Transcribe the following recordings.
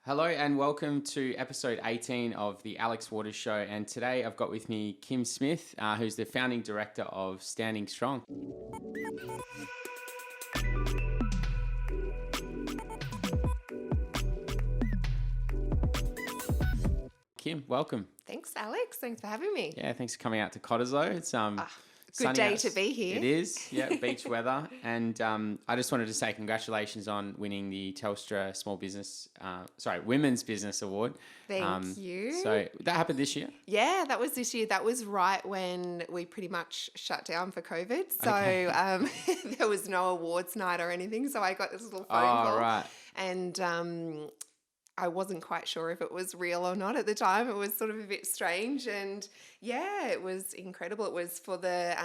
Hello and welcome to episode 18 of the Alex Waters Show. And today I've got with me Kim Smith, who's the founding director of Standing Strong. Kim, welcome. Thanks, Alex. Thanks for having me. Yeah, thanks for coming out to Cottesloe. It's Good day to be here. It is, yeah, beach weather. And I just wanted to say congratulations on winning the Telstra Women's Business Award. Thank you. So that happened this year? Yeah, that was this year. That was right when we pretty much shut down for COVID. So there was no awards night or anything. So I got this little phone call. Right. And I wasn't quite sure if it was real or not at the time. It was sort of a bit strange, and yeah, it was incredible. It was for the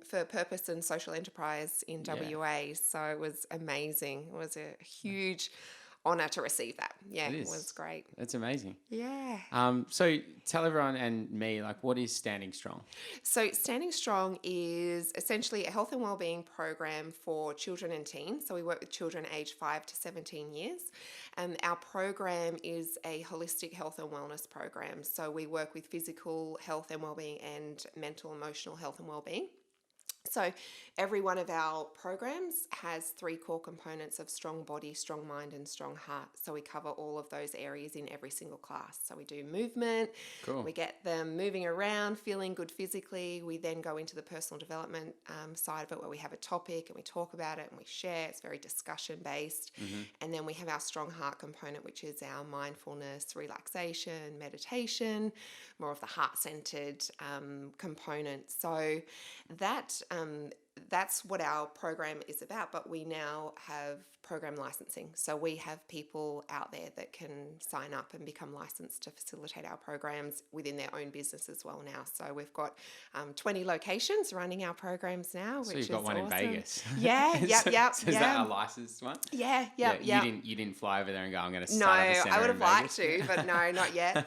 for purpose and social enterprise in WA, so it was amazing. It was a huge honour to receive that. Yeah, it was great. That's amazing. Yeah. So tell everyone and me, what is Standing Strong? So Standing Strong is essentially a health and wellbeing program for children and teens. So we work with children aged 5 to 17 years. Our program is a holistic health and wellness program. So we work with physical health and wellbeing and mental, emotional health and wellbeing. So every one of our programs has 3 core components of strong body, strong mind, and strong heart. So we cover all of those areas in every single class. So we do movement, we get them moving around, feeling good physically. We then go into the personal development side of it, where we have a topic and we talk about it and we share. It's very discussion based. Mm-hmm. And then we have our strong heart component, which is our mindfulness, relaxation, meditation, more of the heart-centered component. So that's what our program is about, but we now have program licensing. So we have people out there that can sign up and become licensed to facilitate our programs within their own business as well now. So we've got 20 locations running our programs now, which is awesome. So you've got one in Vegas. Yeah, yep. So is that a licensed one? Yeah. You didn't fly over there and go, I'm going to start up a center. No, I would have liked to, but no, not yet.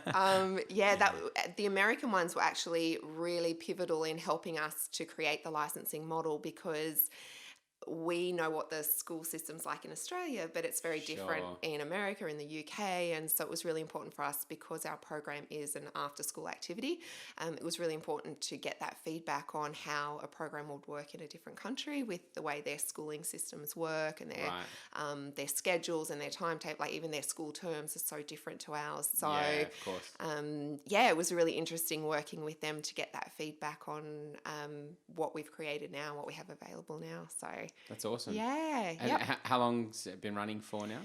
The American ones were actually really pivotal in helping us to create the licensing model, because we know what the school system's like in Australia, but it's very different in America, in the UK. And so it was really important for us, because our program is an after-school activity. It was really important to get that feedback on how a program would work in a different country with the way their schooling systems work and their schedules and their timetable. Even their school terms are so different to ours. So, yeah, of course. It was really interesting working with them to get that feedback on what we've created now, what we have available now. So that's awesome. Yeah. And how long's it been running for now?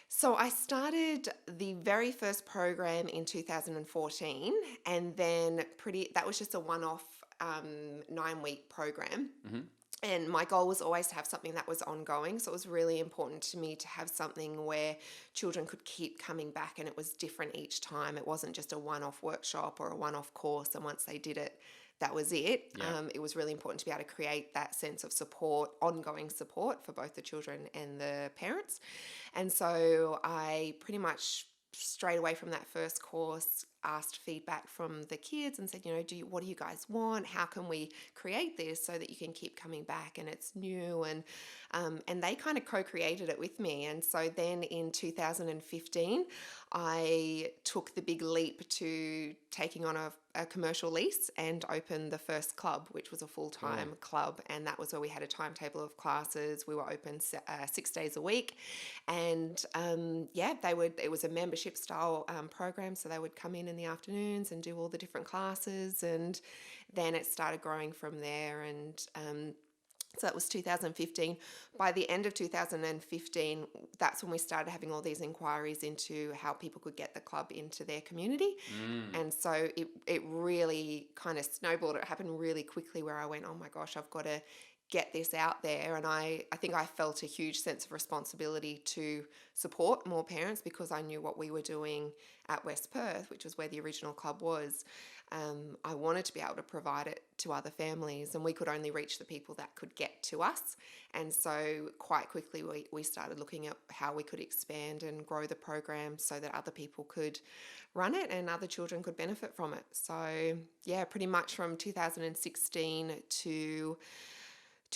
So I started the very first program in 2014, and then that was just a one-off 9-week program. Mm-hmm. And my goal was always to have something that was ongoing. So it was really important to me to have something where children could keep coming back, and it was different each time. It wasn't just a one-off workshop or a one-off course, and once they did it, that was it. Yeah. It was really important to be able to create that sense of support, ongoing support for both the children and the parents. And so I pretty much straight away from that first course asked feedback from the kids and said, what do you guys want? How can we create this so that you can keep coming back and it's new? And they kind of co-created it with me. And so then in 2015, I took the big leap to taking on a commercial lease and opened the first club, which was a full-time club. And that was where we had a timetable of classes. We were open 6 days a week. And it was a membership style program. So they would come in the afternoons and do all the different classes. And then it started growing from there. And so that was 2015. By the end of 2015, that's when we started having all these inquiries into how people could get the club into their community. And so it really kind of snowballed. It happened really quickly, where I went, oh my gosh, I've got to get this out there. And I think I felt a huge sense of responsibility to support more parents, because I knew what we were doing at West Perth, which was where the original club was. I wanted to be able to provide it to other families, and we could only reach the people that could get to us. And so quite quickly we started looking at how we could expand and grow the program so that other people could run it and other children could benefit from it. So yeah, pretty much from 2016 to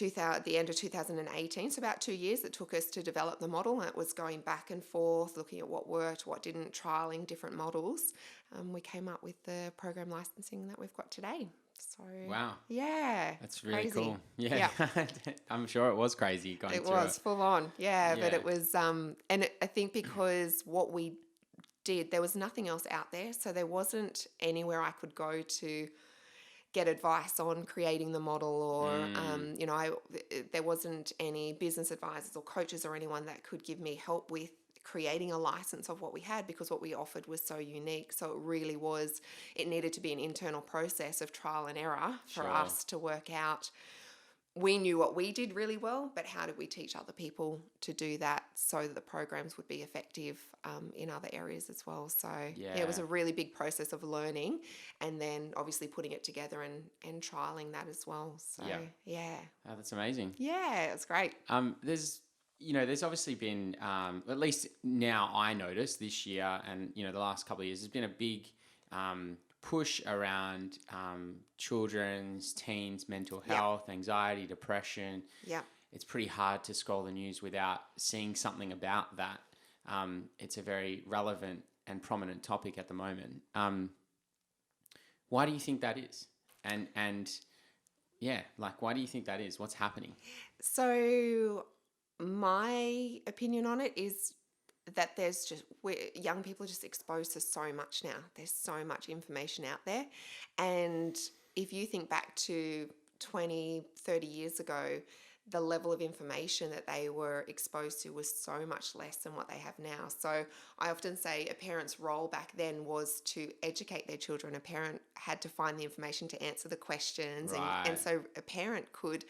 the end of 2018, so about 2 years it took us to develop the model, and it was going back and forth, looking at what worked, what didn't, trialing different models. We came up with the program licensing that we've got today. So Wow. yeah, That's really crazy. cool. Yeah. I'm sure it was crazy going It through was full on. Yeah, but Yeah. it was, I think because what we did, there was nothing else out there, so there wasn't anywhere I could go to get advice on creating the model, or there wasn't any business advisors or coaches or anyone that could give me help with creating a license of what we had, because what we offered was so unique. So it needed to be an internal process of trial and error for Sure. us to work out. We knew what we did really well, but how did we teach other people to do that so that the programs would be effective in other areas as well? So it was a really big process of learning, and then obviously putting it together and trialing that as well. So yeah. Oh, that's amazing. Yeah, it was great. There's obviously been, at least now I notice this year and, the last couple of years, there's been a big push around children's, teens' mental health, anxiety, depression. Yeah. It's pretty hard to scroll the news without seeing something about that. It's a very relevant and prominent topic at the moment. Why do you think that is? And why do you think that is? What's happening? So my opinion on it is that young people are just exposed to so much now. There's so much information out there. And if you think back to 20, 30 years ago, the level of information that they were exposed to was so much less than what they have now. So I often say a parent's role back then was to educate their children. A parent had to find the information to answer the questions. Right. And so a parent could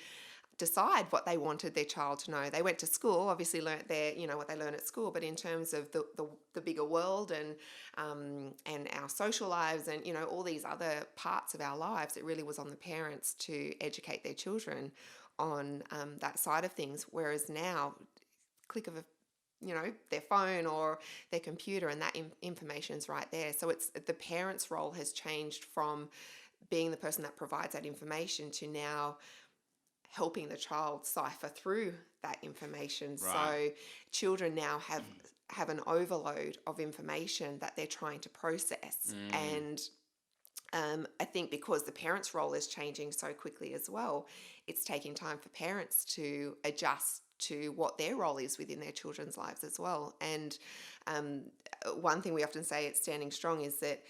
decide what they wanted their child to know. They went to school, obviously learnt what they learn at school, but in terms of the bigger world and our social lives and, all these other parts of our lives, it really was on the parents to educate their children on that side of things. Whereas now, click of their phone or their computer, and that information is right there. So it's the parent's role has changed from being the person that provides that information to now helping the child cipher through that information. Right. So children now have an overload of information that they're trying to process. And I think because the parent's role is changing so quickly as well, it's taking time for parents to adjust to what their role is within their children's lives as well. And one thing we often say at Standing Strong is that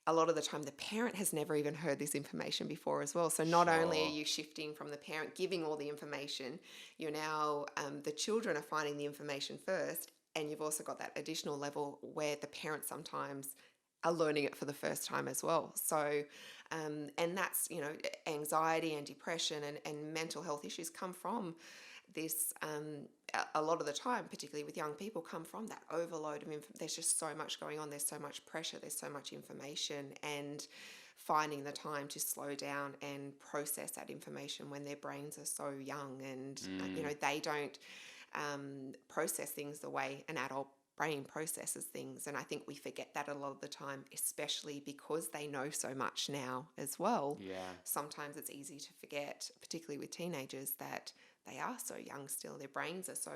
a lot of the time the parent has never even heard this information before as well. So not only are you shifting from the parent giving all the information, you're now, the children are finding the information first, and you've also got that additional level where the parents sometimes are learning it for the first time as well. So, and that's, anxiety and depression and mental health issues come from this, a lot of the time, particularly with young people, come from that overload of there's just so much going on, there's so much pressure, there's so much information, and finding the time to slow down and process that information when their brains are so young, and they don't process things the way an adult brain processes things. And I think we forget that a lot of the time, especially because they know so much now as well. Yeah. Sometimes it's easy to forget, particularly with teenagers, that they are so young still. Their brains are so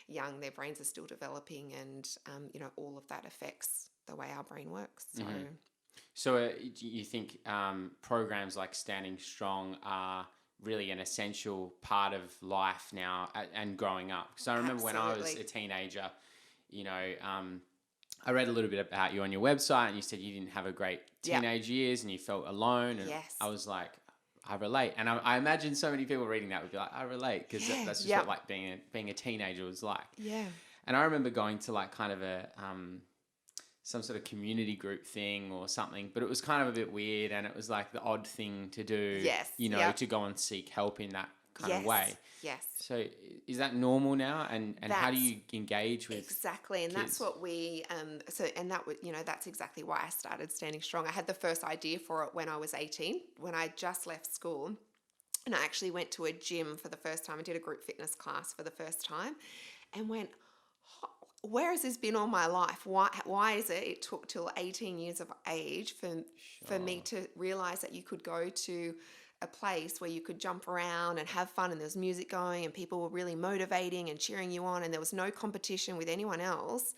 young. Their brains are still developing, and all of that affects the way our brain works. So, So do you think programs like Standing Strong are really an essential part of life now and growing up? Because I remember when I was a teenager, I read a little bit about you on your website, and you said you didn't have a great teenage years and you felt alone. And I was like, I relate. And I imagine so many people reading that would be like, I relate, because that's just what being a teenager was like. Yeah. And I remember going to kind of a some sort of community group thing or something, but it was kind of a bit weird, and it was like the odd thing to do, to go and seek help in that kind of way. Yes. So is that normal now? And how do you engage with exactly? And kids? that's what we that's exactly why I started Standing Strong. I had the first idea for it when I was 18, when I just left school, and I actually went to a gym for the first time. I did a group fitness class for the first time, and went, where has this been all my life? Why is it took till 18 years of age for me to realize that you could go to a place where you could jump around and have fun, and there was music going and people were really motivating and cheering you on, and there was no competition with anyone else,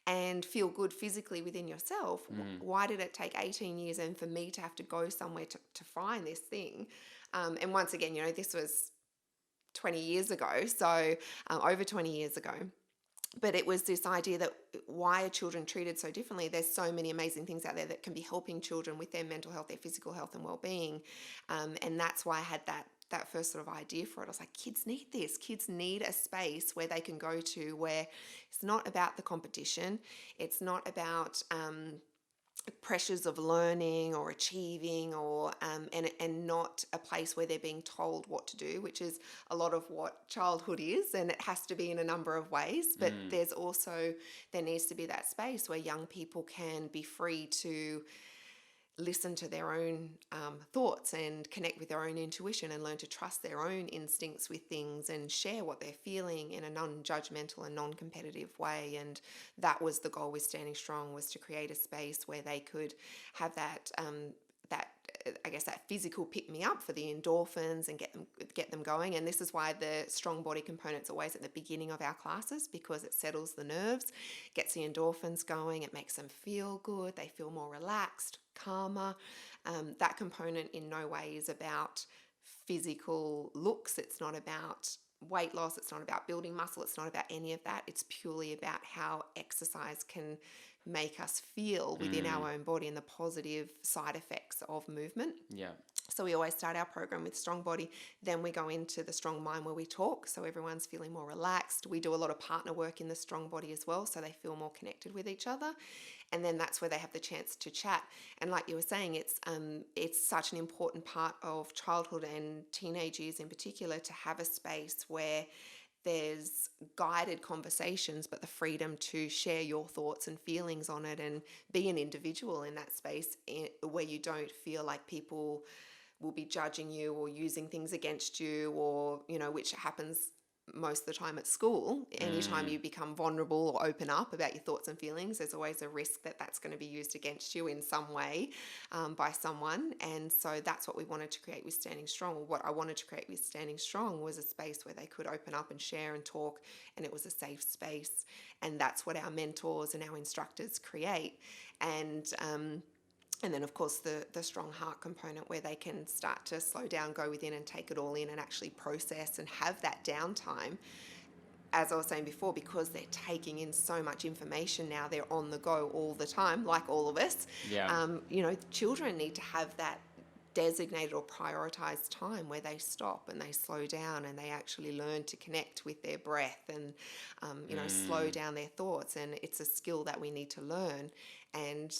and feel good physically within yourself, why did it take 18 years and for me to have to go somewhere to find this thing? And once again, this was 20 years ago, so over 20 years ago. But it was this idea that why are children treated so differently? There's so many amazing things out there that can be helping children with their mental health, their physical health and well-being. And that's why I had that first sort of idea for it. I was like, kids need this. Kids need a space where they can go to where it's not about the competition. It's not about pressures of learning or achieving, or and not a place where they're being told what to do, which is a lot of what childhood is, and it has to be in a number of ways. But there needs to be that space where young people can be free to listen to their own thoughts and connect with their own intuition and learn to trust their own instincts with things and share what they're feeling in a non-judgmental and non-competitive way. And that was the goal with Standing Strong, was to create a space where they could have that physical pick-me-up for the endorphins and get them going. And this is why the strong body component's always at the beginning of our classes, because it settles the nerves, gets the endorphins going, it makes them feel good, they feel more relaxed, calmer. That component in no way is about physical looks. It's not about weight loss. It's not about building muscle. It's not about any of that. It's purely about how exercise can make us feel within our own body and the positive side effects of movement. Yeah. So we always start our program with strong body. Then we go into the strong mind, where we talk, so everyone's feeling more relaxed. We do a lot of partner work in the strong body as well, so they feel more connected with each other. And then that's where they have the chance to chat. And like you were saying, it's such an important part of childhood and teenage years in particular to have a space where there's guided conversations, but the freedom to share your thoughts and feelings on it and be an individual in that space, where you don't feel like people will be judging you or using things against you, or, which happens most of the time at school. Anytime you become vulnerable or open up about your thoughts and feelings, there's always a risk that that's going to be used against you in some way by someone. And so that's what we wanted to create with Standing Strong. Or what I wanted to create with Standing Strong was a space where they could open up and share and talk, and it was a safe space. And that's what our mentors and our instructors create. And then, of course, the strong heart component, where they can start to slow down, go within and take it all in and actually process and have that downtime. As I was saying before, because they're taking in so much information now, they're on the go all the time, like all of us. Yeah. Children need to have that designated or prioritized time where they stop and they slow down and they actually learn to connect with their breath and, slow down their thoughts. And it's a skill that we need to learn. And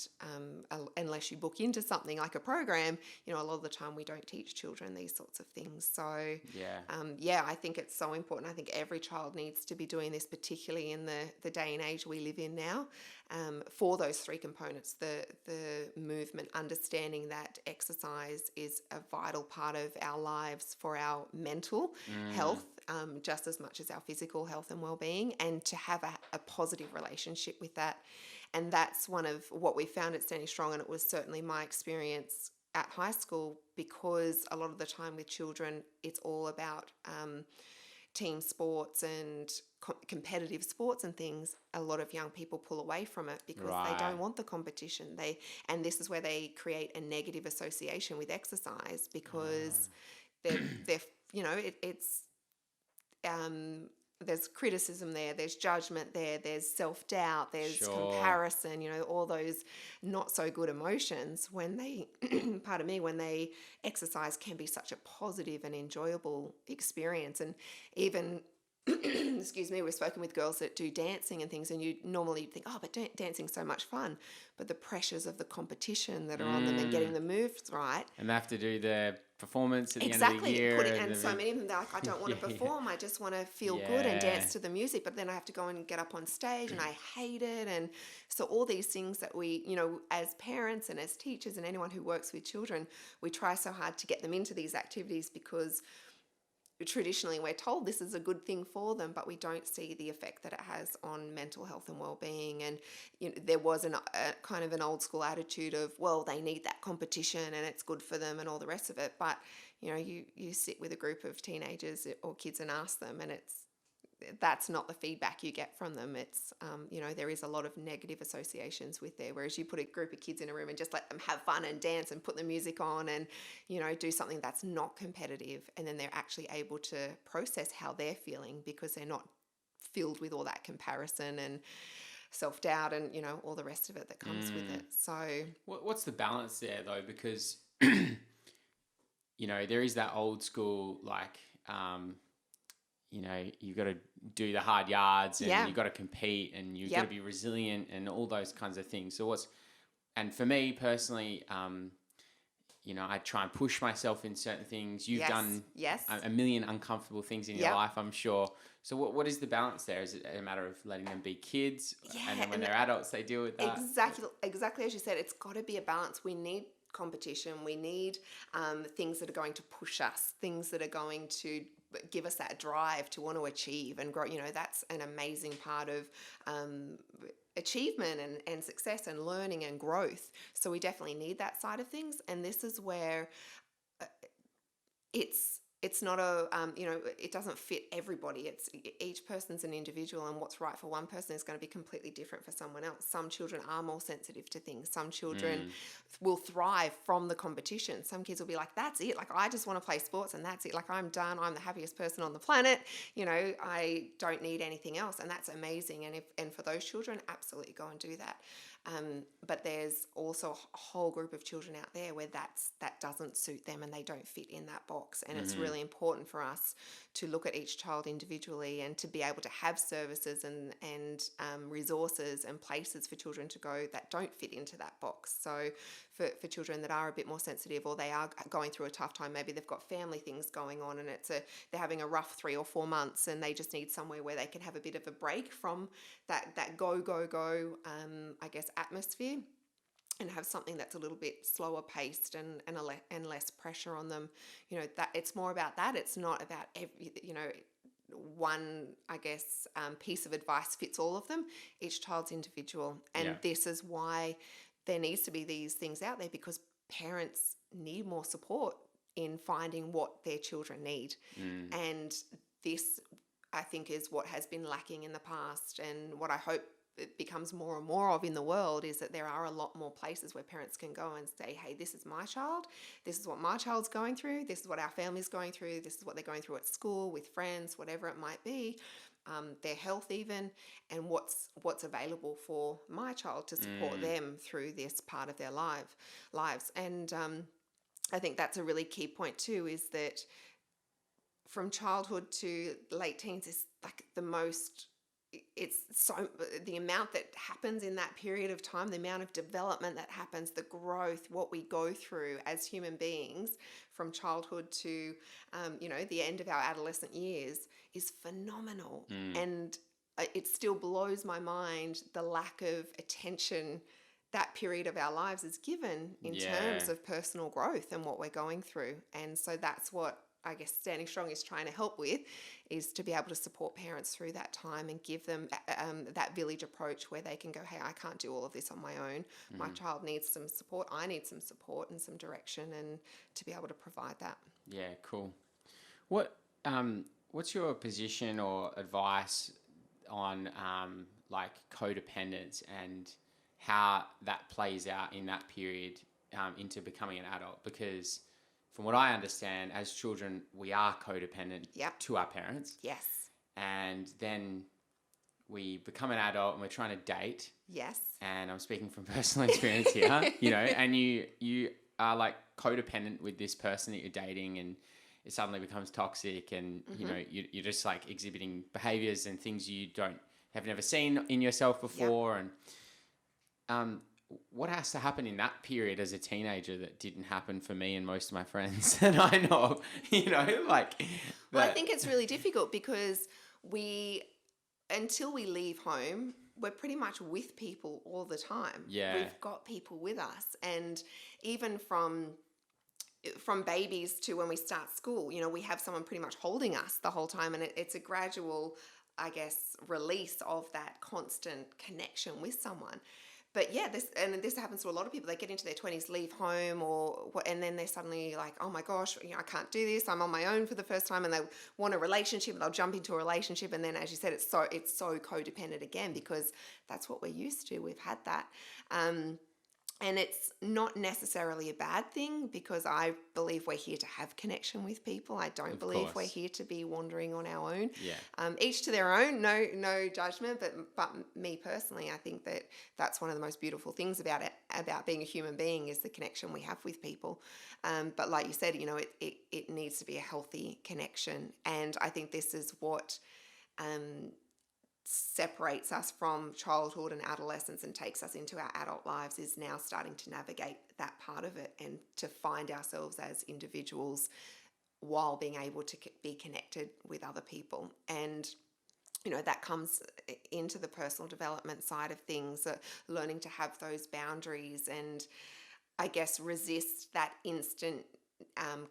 unless you book into something like a program, a lot of the time we don't teach children these sorts of things. So, I think it's so important. I think every child needs to be doing this, particularly in the day and age we live in now, for those three components, the movement, understanding that exercise is a vital part of our lives for our mental health, just as much as our physical health and well-being, and to have a positive relationship with that. And that's one of what we found at Standing Strong, and it was certainly my experience at high school, because a lot of the time with children, it's all about team sports and competitive sports and things. A lot of young people pull away from it because they don't want the competition. And this is where they create a negative association with exercise, because there's criticism there, there's judgment there, there's self-doubt, there's comparison, all those not so good emotions when they, when they exercise, can be such a positive and enjoyable experience. And even, we've spoken with girls that do dancing and things, and you normally think, but dancing's so much fun. But the pressures of the competition that are on them and getting the moves right. And they have to do their performance at the end of the year. And so many of them, they're like, I don't want to perform. I just want to feel good and dance to the music. But then I have to go and get up on stage and I hate it. And so all these things that we, as parents and as teachers and anyone who works with children, we try so hard to get them into these activities, because traditionally we're told this is a good thing for them, but we don't see the effect that it has on mental health and well-being. And there was a kind of an old school attitude of, well, they need that competition and it's good for them and all the rest of it. But you sit with a group of teenagers or kids and ask them, and that's not the feedback you get from them. It's, there is a lot of negative associations with there. Whereas you put a group of kids in a room and just let them have fun and dance and put the music on and, do something that's not competitive. And then they're actually able to process how they're feeling because they're not filled with all that comparison and self-doubt and, all the rest of it that comes with it. So what's the balance there though? Because, there is that old school, like, you've got to do the hard yards and you've got to compete and you've got to be resilient and all those kinds of things. So and for me personally, I try and push myself in certain things. You've done a million uncomfortable things in your life, I'm sure. So what is the balance there? Is it a matter of letting them be kids and then when they're adults, they deal with that? Exactly as you said, it's got to be a balance. We need competition. We need things that are going to push us, things that are going to give us that drive to want to achieve and grow. That's an amazing part of achievement and success and learning and growth. So we definitely need that side of things. And this is where it's not it doesn't fit everybody. It's each person's an individual, and what's right for one person is going to be completely different for someone else. Some children are more sensitive to things. Some children will thrive from the competition. Some kids will be like, that's it. Like, I just want to play sports and that's it. Like, I'm done. I'm the happiest person on the planet. I don't need anything else. And that's amazing. And for those children, absolutely go and do that. But there's also a whole group of children out there where that doesn't suit them and they don't fit in that box. And it's really important for us to look at each child individually and to be able to have services and resources and places for children to go that don't fit into that box. So for children that are a bit more sensitive or they are going through a tough time, maybe they've got family things going on and they're having a rough 3 or 4 months and they just need somewhere where they can have a bit of a break from that go, atmosphere, and have something that's a little bit slower paced and less pressure on them. That it's more about that. It's not about one, piece of advice fits all of them. Each child's individual. And this is why there needs to be these things out there, because parents need more support in finding what their children need. And this, I think, is what has been lacking in the past, and what I hope it becomes more and more of in the world is that there are a lot more places where parents can go and say, hey, this is my child, this is what my child's going through, this is what our family's going through, this is what they're going through at school, with friends, whatever it might be, their health even, and what's available for my child to support them through this part of their lives. And I think that's a really key point too, is that from childhood to late teens is like the amount that happens in that period of time, the amount of development that happens, the growth, what we go through as human beings from childhood to, the end of our adolescent years is phenomenal. And it still blows my mind the lack of attention that period of our lives is given in terms of personal growth and what we're going through. And so that's what I guess Standing Strong is trying to help with, is to be able to support parents through that time and give them that village approach where they can go, hey, I can't do all of this on my own. My child needs some support. I need some support and some direction, and to be able to provide that. Yeah, cool. What's your position or advice on like codependence and how that plays out in that period into becoming an adult? Because from what I understand, as children, we are codependent to our parents. Yes. And then we become an adult and we're trying to date. Yes. And I'm speaking from personal experience here, and you are like codependent with this person that you're dating, and it suddenly becomes toxic, and, you're just like exhibiting behaviors and things you have never seen in yourself before. And, what has to happen in that period as a teenager that didn't happen for me and most of my friends that I know of, Well, I think it's really difficult because until we leave home, we're pretty much with people all the time. Yeah. We've got people with us. And even from babies to when we start school, we have someone pretty much holding us the whole time. And it's a gradual, I guess, release of that constant connection with someone. but yeah, this happens to a lot of people. They get into their 20s, leave home, and then they're suddenly like, oh my gosh, I can't do this. I'm on my own for the first time, and they want a relationship. They'll jump into a relationship, and then, as you said, it's so codependent again, because that's what we're used to. We've had that. And it's not necessarily a bad thing, because I believe we're here to have connection with people. I don't believe we're here to be wandering on our own. Yeah. Each to their own, no judgment. But me personally, I think that's one of the most beautiful things about it, about being a human being, is the connection we have with people. But like you said, it needs to be a healthy connection. And I think this is what separates us from childhood and adolescence and takes us into our adult lives, is now starting to navigate that part of it and to find ourselves as individuals while being able to be connected with other people. And that comes into the personal development side of things, learning to have those boundaries and, I guess, resist that instant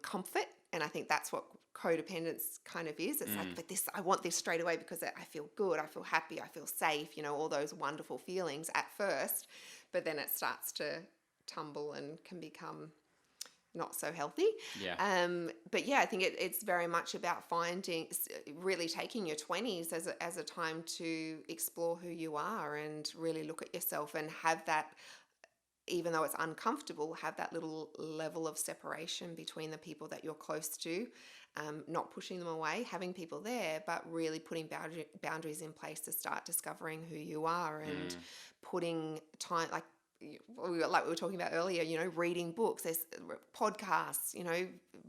comfort. And I think that's what codependence kind of is. It's like, but I want this straight away because I feel good, I feel happy, I feel safe, all those wonderful feelings at first, but then it starts to tumble and can become not so healthy. Yeah. But yeah, I think it's very much about really taking your 20s as a time to explore who you are and really look at yourself and have that, even though it's uncomfortable, have that little level of separation between the people that you're close to, not pushing them away, having people there, but really putting boundaries in place to start discovering who you are and putting time, like we were talking about earlier, reading books, there's podcasts,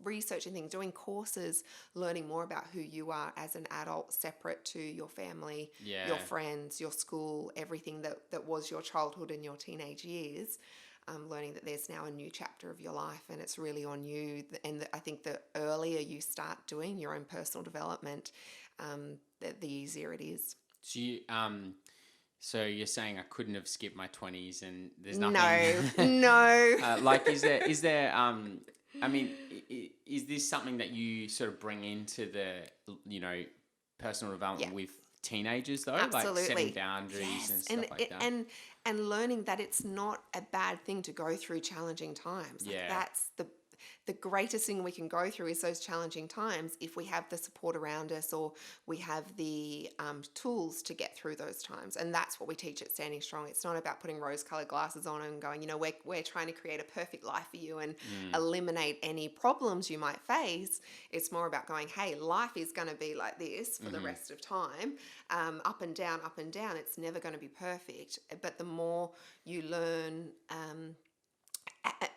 researching things, doing courses, learning more about who you are as an adult, separate to your family, your friends, your school, everything that was your childhood and your teenage years. Learning that there's now a new chapter of your life and it's really on you. And I think the earlier you start doing your own personal development, the easier it is. So you're saying I couldn't have skipped my 20s and there's nothing... No. Like, is there I mean, is this something that you sort of bring into the, personal development with teenagers though? Absolutely. Like setting boundaries and stuff like that? And learning that it's not a bad thing to go through challenging times. Like that's the greatest thing we can go through is those challenging times if we have the support around us or we have the tools to get through those times. And that's what we teach at Standing Strong. It's not about putting rose-colored glasses on and going, we're trying to create a perfect life for you and eliminate any problems you might face. It's more about going, hey, life is going to be like this for the rest of time, up and down, up and down. It's never going to be perfect. But the more you learn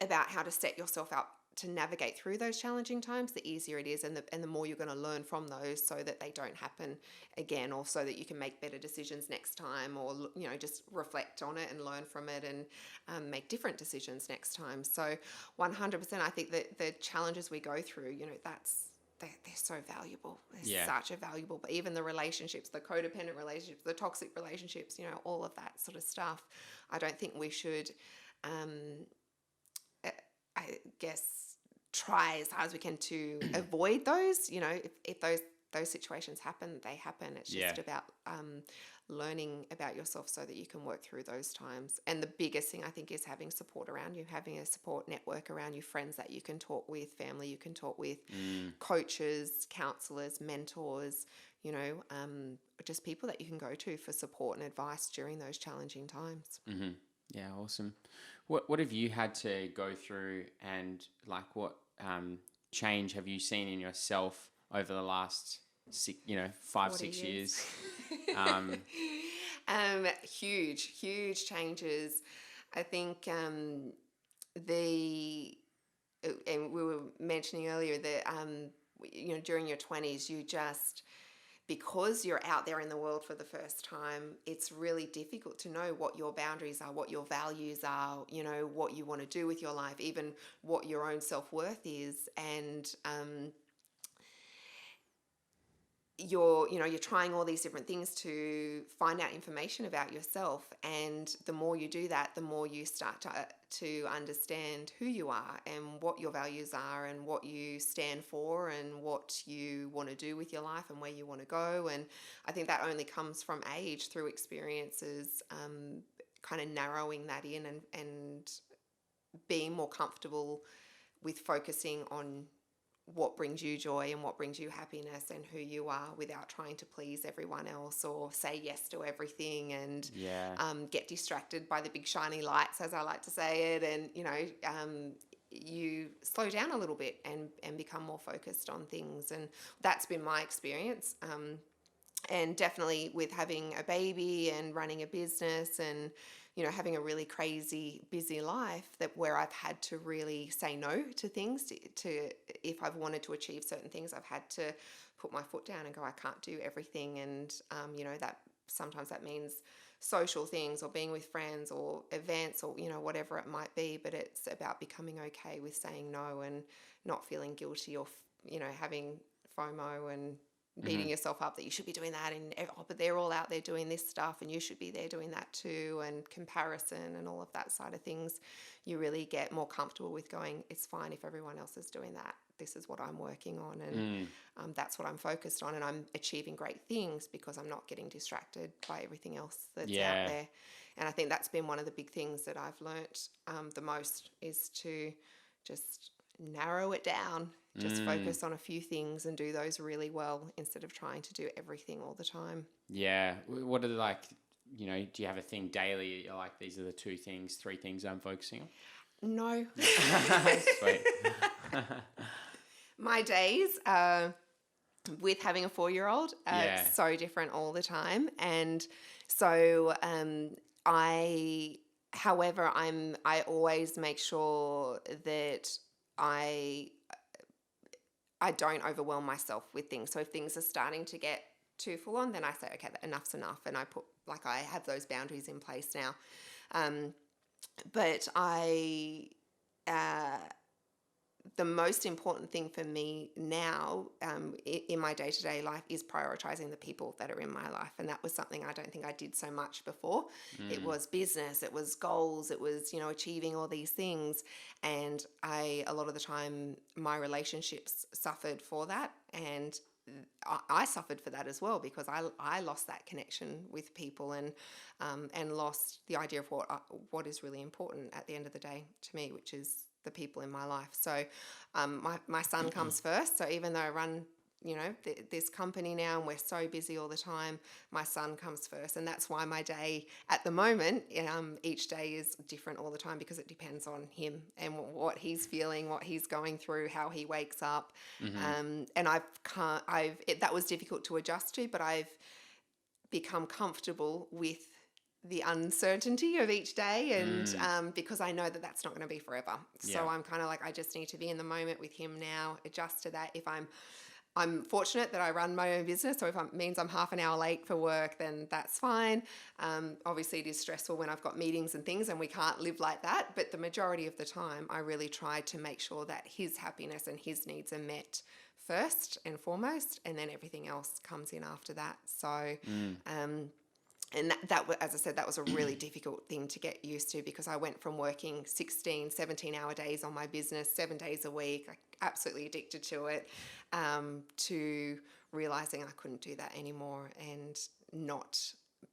about how to set yourself up to navigate through those challenging times, the easier it is, and the more you're going to learn from those so that they don't happen again, or so that you can make better decisions next time, or just reflect on it and learn from it and make different decisions next time. So 100%, I think that the challenges we go through, they're so valuable. They're such a valuable, but even the relationships, the codependent relationships, the toxic relationships, all of that sort of stuff, I don't think we should I guess try as hard as we can to avoid those. If those situations happen, they happen. It's just about learning about yourself so that you can work through those times. And the biggest thing I think is having support around you, having a support network around you, friends that you can talk with, family you can talk with, coaches, counselors, mentors, just people that you can go to for support and advice during those challenging times. Mm-hmm. Yeah, awesome. What have you had to go through, and like what change have you seen in yourself over the last 5-6 years? Huge changes. I think and we were mentioning earlier that during your 20s you just, because you're out there in the world for the first time, it's really difficult to know what your boundaries are, what your values are, what you want to do with your life, even what your own self-worth is. And you're trying all these different things to find out information about yourself. And the more you do that, the more you start to understand who you are and what your values are and what you stand for and what you want to do with your life and where you want to go. And I think that only comes from age, through experiences, kind of narrowing that in and being more comfortable with focusing on what brings you joy and what brings you happiness and who you are, without trying to please everyone else or say yes to everything and get distracted by the big shiny lights, as I like to say it. And, you slow down a little bit and become more focused on things. And that's been my experience. And definitely with having a baby and running a business and, having a really crazy busy life, that where I've had to really say no to things, to if I've wanted to achieve certain things, I've had to put my foot down and go, I can't do everything. And, that sometimes that means social things or being with friends or events or, whatever it might be. But it's about becoming okay with saying no and not feeling guilty or, having FOMO and beating yourself up that you should be doing that, and but they're all out there doing this stuff and you should be there doing that too, and comparison and all of that side of things. You really get more comfortable with going, it's fine if everyone else is doing that. This is what I'm working on, and that's what I'm focused on, and I'm achieving great things because I'm not getting distracted by everything else that's out there. And I think that's been one of the big things that I've learnt the most, is to just narrow it down. Just focus on a few things and do those really well instead of trying to do everything all the time. Yeah. What are do you have a thing daily? You're like, these are the 3 things I'm focusing on? No. Sweet. My days with having a 4-year-old are so different all the time. And so I always make sure that I don't overwhelm myself with things. So if things are starting to get too full on, then I say, okay, enough's enough. And I have those boundaries in place now. But the most important thing for me now in my day-to-day life is prioritizing the people that are in my life. And that was something I don't think I did so much before. It was business, it was goals, it was, achieving all these things. And a lot of the time, my relationships suffered for that. And I suffered for that as well, because I lost that connection with people and lost the idea of what is really important at the end of the day to me, which is the people in my life. So my son comes first. So even though I run, this company now and we're so busy all the time, my son comes first. And that's why my day at the moment, each day is different all the time, because it depends on him and what he's feeling, what he's going through, how he wakes up. And that was difficult to adjust to, but I've become comfortable with the uncertainty of each day, and because I know that that's not going to be forever. So I'm kind of like, I just need to be in the moment with him now, adjust to that. If I'm fortunate that I run my own business, so if it means I'm half an hour late for work, then that's fine. Obviously it is stressful when I've got meetings and things, and we can't live like that, but the majority of the time I really try to make sure that his happiness and his needs are met first and foremost, and then everything else comes in after that. So and that, as I said, that was a really difficult thing to get used to, because I went from working 16, 17-hour days on my business 7 days a week, like absolutely addicted to it, to realising I couldn't do that anymore, and not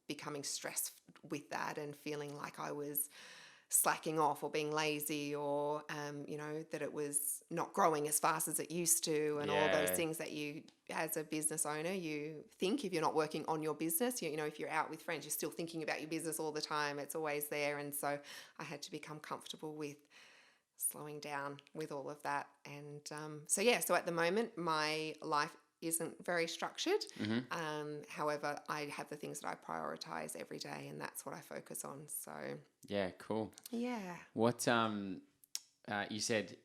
becoming stressed with that and feeling like I was slacking off or being lazy, or that it was not growing as fast as it used to, and all those things that you, as a business owner, you think if you're not working on your business, if you're out with friends, you're still thinking about your business all the time. It's always there. And so I had to become comfortable with slowing down with all of that. And so at the moment my life isn't very structured. However, I have the things that I prioritize every day, and that's what I focus on. So yeah, cool. Yeah. What you said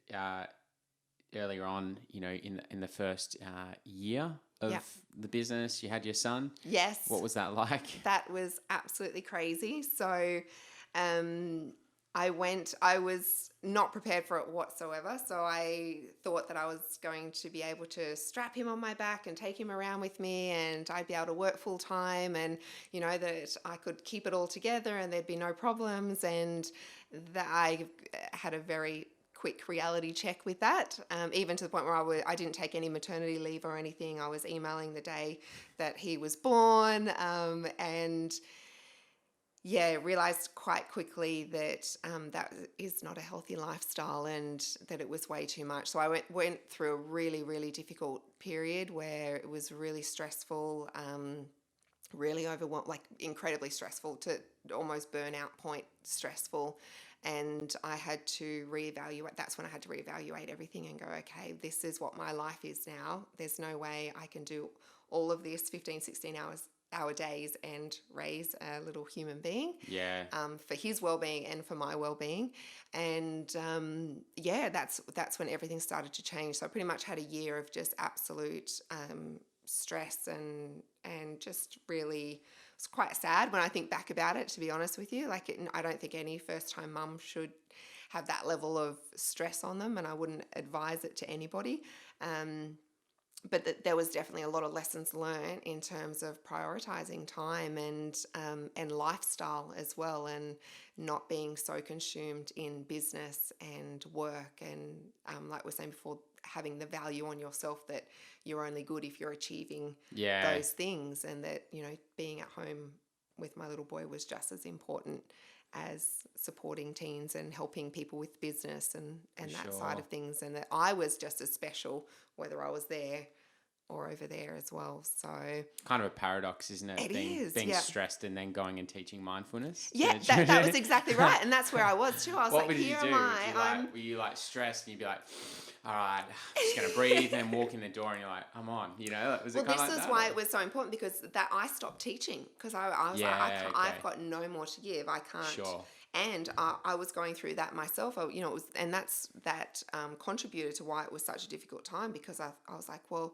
earlier on, in the first year of the business, you had your son. Yes. What was that like? That was absolutely crazy. So I was not prepared for it whatsoever. So I thought that I was going to be able to strap him on my back and take him around with me, and I'd be able to work full time, and, that I could keep it all together and there'd be no problems. And that I had a very quick reality check with that, even to the point where I didn't take any maternity leave or anything. I was emailing the day that he was born, and yeah, realized quite quickly that that is not a healthy lifestyle and that it was way too much. So I went through a really, really difficult period where it was really stressful, really overwhelmed, like incredibly stressful to almost burnout point stressful. And I had to reevaluate. That's when I had to reevaluate everything and go, okay, this is what my life is now. There's no way I can do all of this 15, 16 hour days and raise a little human being, Yeah. for his well-being and for my well-being. And yeah, that's when everything started to change. So I pretty much had a year of just absolute stress and just really, it's quite sad when I think back about it, to be honest with you. Like I don't think any first-time mum should have that level of stress on them, and I wouldn't advise it to anybody. But there was definitely a lot of lessons learned in terms of prioritizing time and lifestyle as well, and not being so consumed in business and work, and like we were saying before, having the value on yourself that you're only good if you're achieving those things, and that, you know, being at home with my little boy was just as important as supporting teens and helping people with business and that side of things, and that I was just as special whether I was there or over there as well. So kind of a paradox, isn't it? It is, being yeah. stressed and then going and teaching mindfulness. Yeah, that was exactly right, and that's where I was too. I was What like, did you here do? am I. Were you like stressed and you'd be like, all right, just gonna breathe, and walk in the door and you're like, I'm on, you know? Was it Well, kind this of like is that? why it was so important, because that I stopped teaching, because I was like, I've got no more to give. I can't. Sure. And I was going through that myself. You know, it was, and that contributed to why it was such a difficult time, because I was like, well,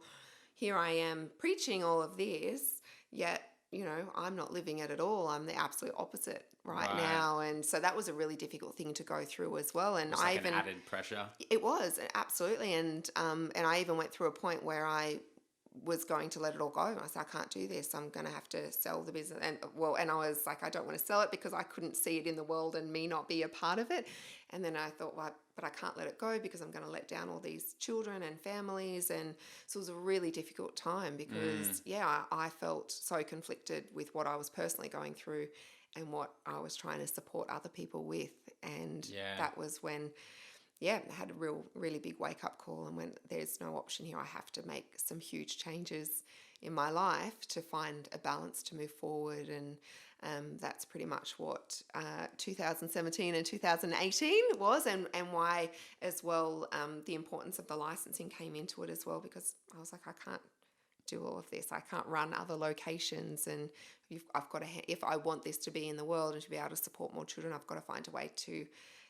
here I am preaching all of this, yet, you know, I'm not living it at all. I'm the absolute opposite right now. And so that was a really difficult thing to go through as well. And It's like an added pressure. It was, absolutely. And I even went through a point where I was going to let it all go. I said, I can't do this. I'm going to have to sell the business. And I was like, I don't want to sell it because I couldn't see it in the world and me not be a part of it. And then I thought, well, but I can't let it go because I'm going to let down all these children and families. And so it was a really difficult time because, I felt so conflicted with what I was personally going through and what I was trying to support other people with. And that was when, I had a really big wake-up call and went, there's no option here. I have to make some huge changes in my life to find a balance to move forward. And that's pretty much what 2017 and 2018 was, and why as well the importance of the licensing came into it as well, because I was like, I can't do all of this. I can't run other locations, and I've got to, if I want this to be in the world and to be able to support more children, I've got to find a way to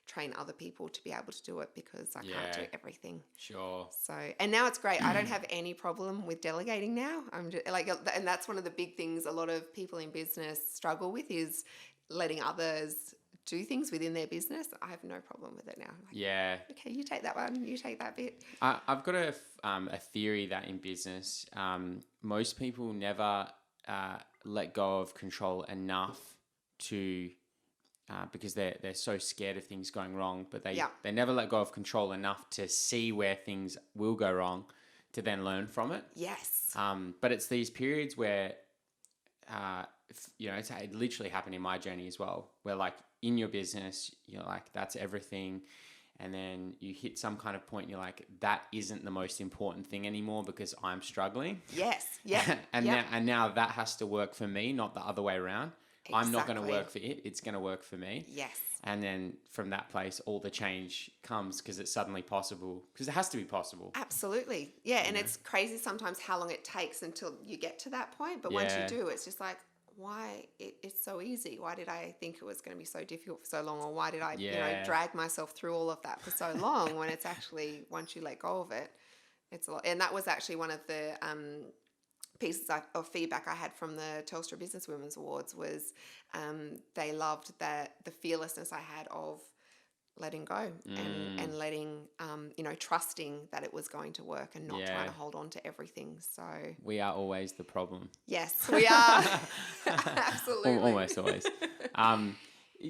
train other people to be able to do it, because I can't do everything. Sure. So, and now it's great. I don't have any problem with delegating now. I'm just like, and that's one of the big things a lot of people in business struggle with, is letting others do things within their business. I have no problem with it now. Like, okay, you take that one, you take that bit. I've got a theory that in business, most people never let go of control enough to, because they're so scared of things going wrong, but they never let go of control enough to see where things will go wrong to then learn from it. Yes. But it's these periods where, it literally happened in my journey as well, where like in your business, you're like, that's everything. And then you hit some kind of point and you're like, that isn't the most important thing anymore because I'm struggling. Yes. Yeah. and now that has to work for me, not the other way around. Exactly. I'm not going to work for it. It's going to work for me. Yes. And then from that place, all the change comes because it's suddenly possible, because it has to be possible. Absolutely. Yeah. And it's crazy sometimes how long it takes until you get to that point. But once you do, it's just like, why it's so easy. Why did I think it was going to be so difficult for so long? Or why did I drag myself through all of that for so long, when it's actually, once you let go of it, it's a lot. And that was actually one of the pieces of feedback I had from the Telstra Business Womens Awards, was they loved the fearlessness I had of letting go and letting, trusting that it was going to work and not trying to hold on to everything. So we are always the problem. Yes, we are. Absolutely. Almost always.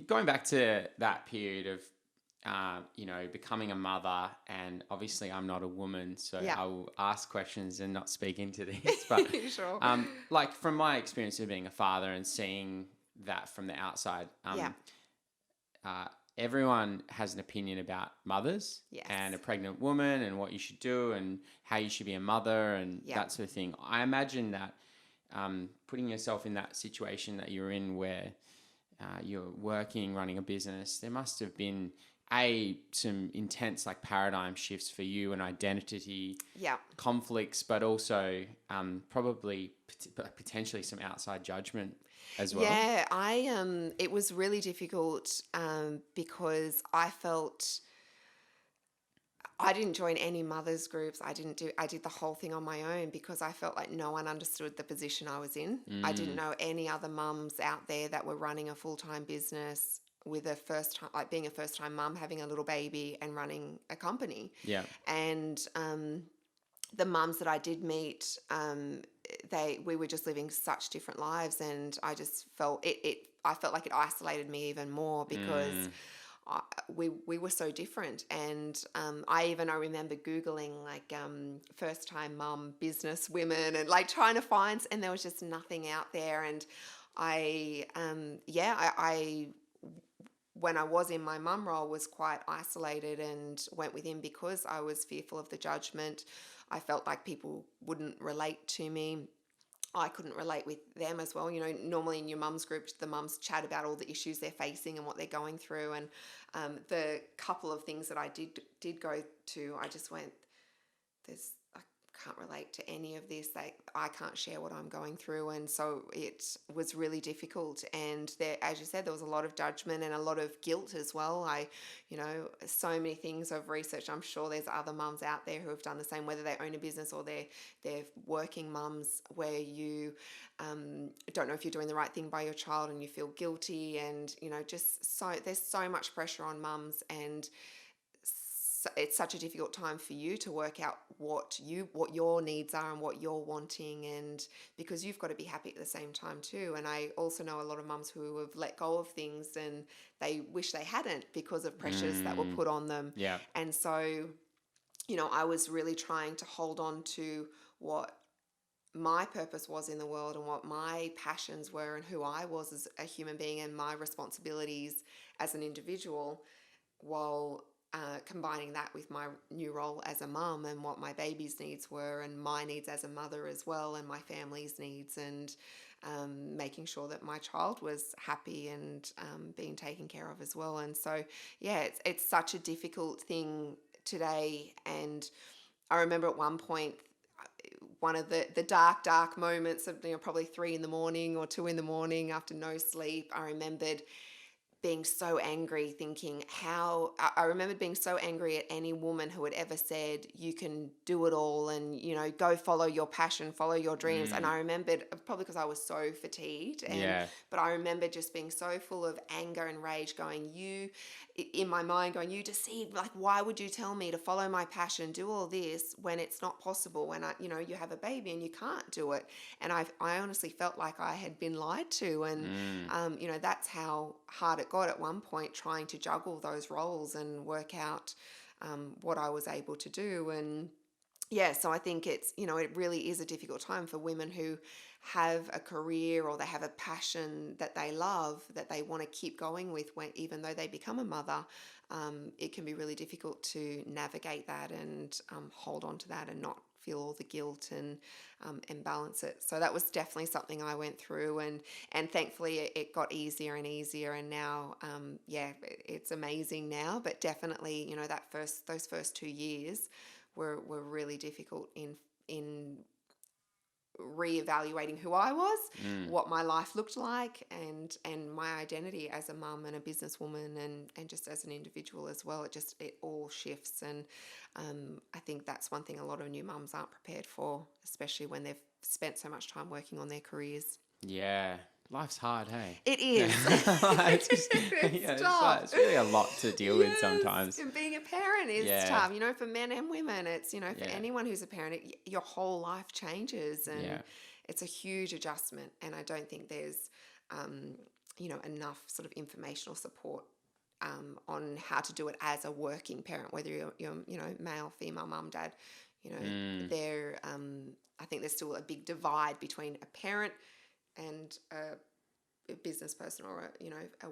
Going back to that period of, becoming a mother, and obviously I'm not a woman, so I will ask questions and not speak into this. But sure. like from my experience of being a father and seeing that from the outside. Yeah. Everyone has an opinion about mothers Yes. and a pregnant woman and what you should do and how you should be a mother and Yeah. that sort of thing. I imagine that putting yourself in that situation that you're in where you're working, running a business, there must have been some intense like paradigm shifts for you and identity conflicts, but also probably potentially some outside judgment as well. Yeah, it was really difficult because I felt I didn't join any mothers groups. I did the whole thing on my own because I felt like no one understood the position I was in. I didn't know any other mums out there that were running a full-time business with being a first-time mum, having a little baby and running a company. Yeah. And the mums that I did meet, we were just living such different lives, and I just felt I felt like it isolated me even more because we were so different. And I remember Googling like first time mum business women and like trying to find, and there was just nothing out there. And I when I was in my mum role was quite isolated and went within because I was fearful of the judgment. I felt like people wouldn't relate to me. I couldn't relate with them as well. You know, normally in your mum's group, the mums chat about all the issues they're facing and what they're going through. And the couple of things that I did go to, I just went, I can't relate to any of this. I can't share what I'm going through. And so it was really difficult. And there, as you said, there was a lot of judgment and a lot of guilt as well. So many things I've researched. I'm sure there's other mums out there who have done the same, whether they own a business or they're working mums, where you don't know if you're doing the right thing by your child and you feel guilty. And, there's so much pressure on mums, and it's such a difficult time for you to work out what your needs are and what you're wanting, and because you've got to be happy at the same time too. And I also know a lot of mums who have let go of things and they wish they hadn't because of pressures that were put on them. Yeah. And so, I was really trying to hold on to what my purpose was in the world and what my passions were and who I was as a human being and my responsibilities as an individual, while combining that with my new role as a mum and what my baby's needs were and my needs as a mother as well and my family's needs, and making sure that my child was happy and being taken care of as well. And so, it's such a difficult thing today. And I remember at one point, one of the dark moments of probably 3 a.m. or 2 a.m. after no sleep, I remembered being so angry, thinking I remembered being so angry at any woman who had ever said, you can do it all and, go follow your passion, follow your dreams. And I remembered, probably because I was so fatigued, but I remember just being so full of anger and rage, in my mind going, you deceived, like, why would you tell me to follow my passion, do all this when it's not possible, when you have a baby and you can't do it. And I honestly felt like I had been lied to. And, that's how hard it got at one point, trying to juggle those roles and work out what I was able to do. And so I think it's, it really is a difficult time for women who have a career or they have a passion that they love, that they want to keep going with even though they become a mother. It can be really difficult to navigate that and hold on to that and not feel all the guilt and balance it. So that was definitely something I went through, and thankfully it got easier and easier. And now, it's amazing now. But definitely, those first 2 years were really difficult in reevaluating who I was, what my life looked like, and my identity as a mum and a businesswoman and just as an individual as well. It all shifts. And I think that's one thing a lot of new mums aren't prepared for, especially when they've spent so much time working on their careers. Yeah. Life's hard, hey? It is. It's really a lot to deal with sometimes. And being a parent is tough, for men and women. It's, for anyone who's a parent, your whole life changes, and it's a huge adjustment. And I don't think there's, enough sort of informational support on how to do it as a working parent, whether you're male, female, mum, dad. I think there's still a big divide between a parent and a business person or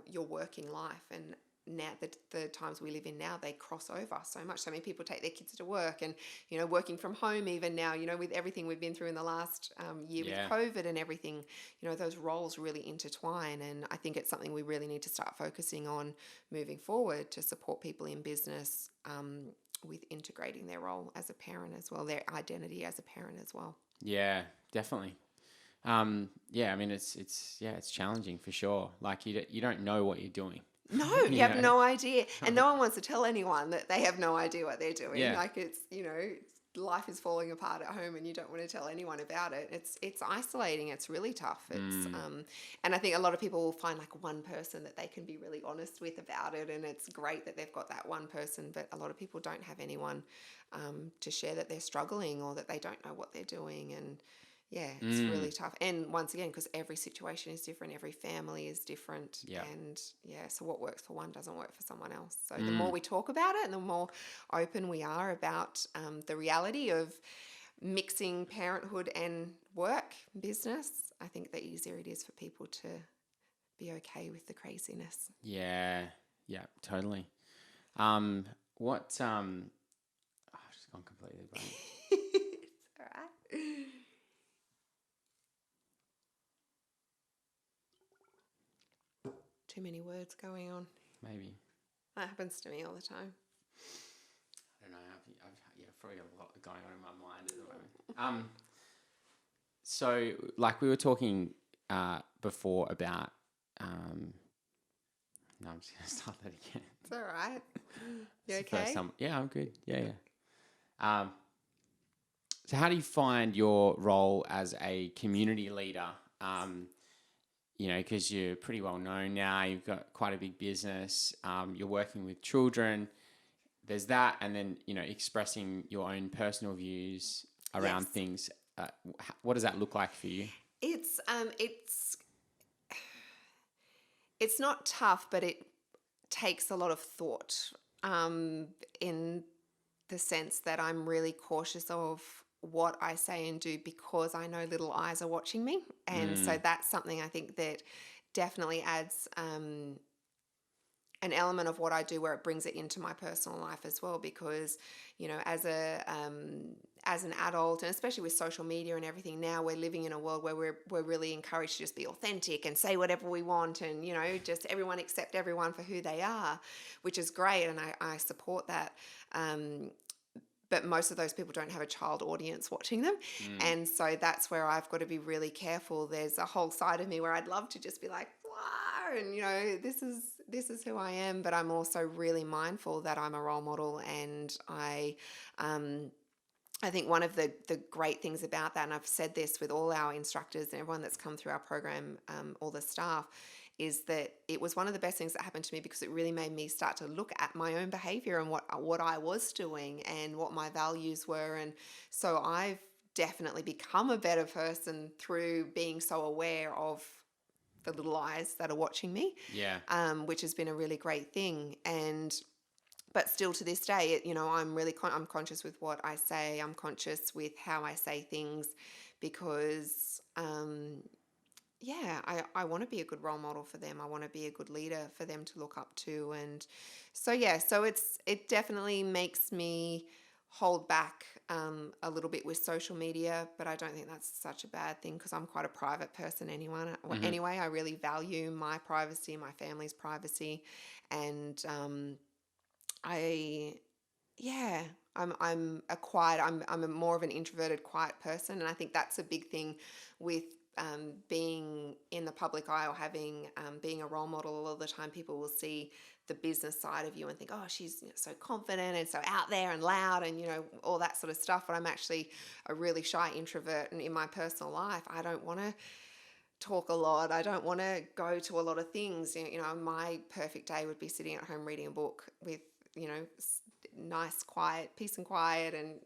your working life. And now the times we live in now, they cross over so much. So many people take their kids to work, and working from home even now, with everything we've been through in the last year with COVID and everything, those roles really intertwine. And I think it's something we really need to start focusing on moving forward to support people in business with integrating their role as a parent as well, their identity as a parent as well. Yeah, definitely. Yeah, I mean, it's challenging for sure. Like you don't know what you're doing. No, you have no idea. And no one wants to tell anyone that they have no idea what they're doing. Yeah. Like it's, life is falling apart at home and you don't want to tell anyone about it. It's isolating. It's really tough. It's and I think a lot of people will find like one person that they can be really honest with about it, and it's great that they've got that one person, but a lot of people don't have anyone to share that they're struggling or that they don't know what they're doing. And yeah, it's really tough. And once again, because every situation is different, every family is different. Yeah. And so what works for one doesn't work for someone else. So the more we talk about it and the more open we are about the reality of mixing parenthood and work, business, I think the easier it is for people to be okay with the craziness. Yeah, totally. I've just gone completely blank. It's all right. Too many words going on. Maybe. That happens to me all the time. I don't know. I've probably got a lot going on in my mind at the moment. So, like we were talking before about. No, I'm just going to start that again. It's all right. You It's the okay? first time. Yeah, I'm good. Yeah. So how do you find your role as a community leader? Because you're pretty well known now. You've got quite a big business. You're working with children. There's that, and then expressing your own personal views around Yes. things. What does that look like for you? It's not tough, but it takes a lot of thought in the sense that I'm really cautious of what I say and do because I know little eyes are watching me. And so that's something I think that definitely adds an element of what I do where it brings it into my personal life as well, because as an adult, and especially with social media and everything now, we're living in a world where we're really encouraged to just be authentic and say whatever we want, and just everyone accept everyone for who they are, which is great, and I support that. But most of those people don't have a child audience watching them. And so that's where I've got to be really careful. There's a whole side of me where I'd love to just be like, wow, and this is who I am, but I'm also really mindful that I'm a role model. And I think one of the great things about that, and I've said this with all our instructors and everyone that's come through our program, all the staff, is that it was one of the best things that happened to me, because it really made me start to look at my own behavior and what I was doing and what my values were. And so I've definitely become a better person through being so aware of the little eyes that are watching me, which has been a really great thing. But still to this day, I'm conscious with what I say. I'm conscious with how I say things, because I want to be a good role model for them. I want to be a good leader for them to look up to. And so it definitely makes me hold back a little bit with social media, but I don't think that's such a bad thing, because I'm quite a private person anyway. Anyway, I really value my privacy, my family's privacy, and I'm a more of an introverted, quiet person, and I think that's a big thing with being in the public eye, or being a role model. A lot of the time, people will see the business side of you and think, oh, she's so confident and so out there and loud and all that sort of stuff. But I'm actually a really shy introvert, and in my personal life, I don't want to talk a lot. I don't want to go to a lot of things. My perfect day would be sitting at home reading a book with nice quiet, peace and quiet, and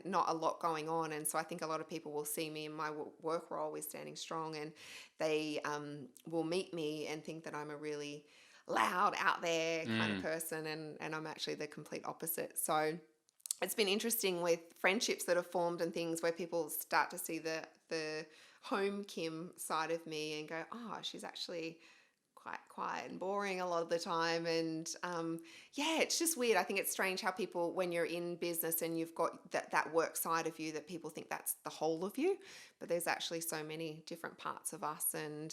not a lot going on. And so I think a lot of people will see me in my work role with Standing Strong, and they will meet me and think that I'm a really loud, out there kind of person, and I'm actually the complete opposite. So it's been interesting with friendships that have formed and things where people start to see the home Kim side of me and go, oh, she's actually quite quiet and boring a lot of the time. And yeah, it's just weird. I think it's strange how people, when you're in business and you've got that work side of you, that people think that's the whole of you, but there's actually so many different parts of us. And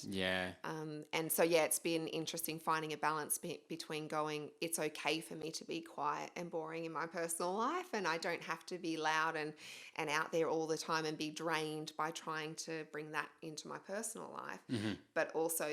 so yeah, it's been interesting finding a balance between going, it's okay for me to be quiet and boring in my personal life, and I don't have to be loud and out there all the time and be drained by trying to bring that into my personal life. But also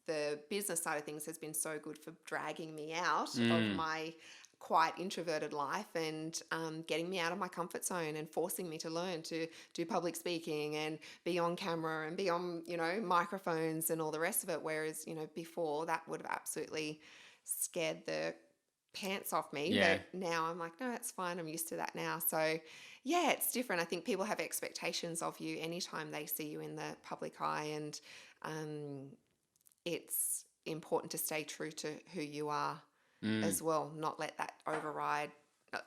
the business side of things has been so good for dragging me out of my quite introverted life and getting me out of my comfort zone and forcing me to learn to do public speaking and be on camera and be on, microphones and all the rest of it. Whereas, before that would have absolutely scared the pants off me. Yeah. But now I'm like, no, that's fine. I'm used to that now. So yeah, it's different. I think people have expectations of you anytime they see you in the public eye, and it's important to stay true to who you are as well, not let that override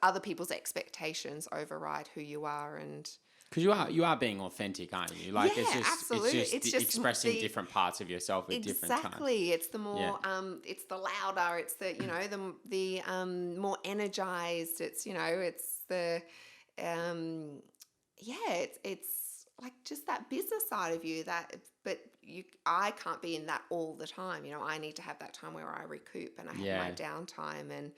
other people's expectations, override who you are. And because you are being authentic, aren't you? Like yeah, absolutely. It's just expressing different parts of yourself at different times. Exactly. It's the more it's the louder, it's the the more energized, it's it's the it's like just that business side of you but I can't be in that all the time. I need to have that time where I recoup and I have my downtime, and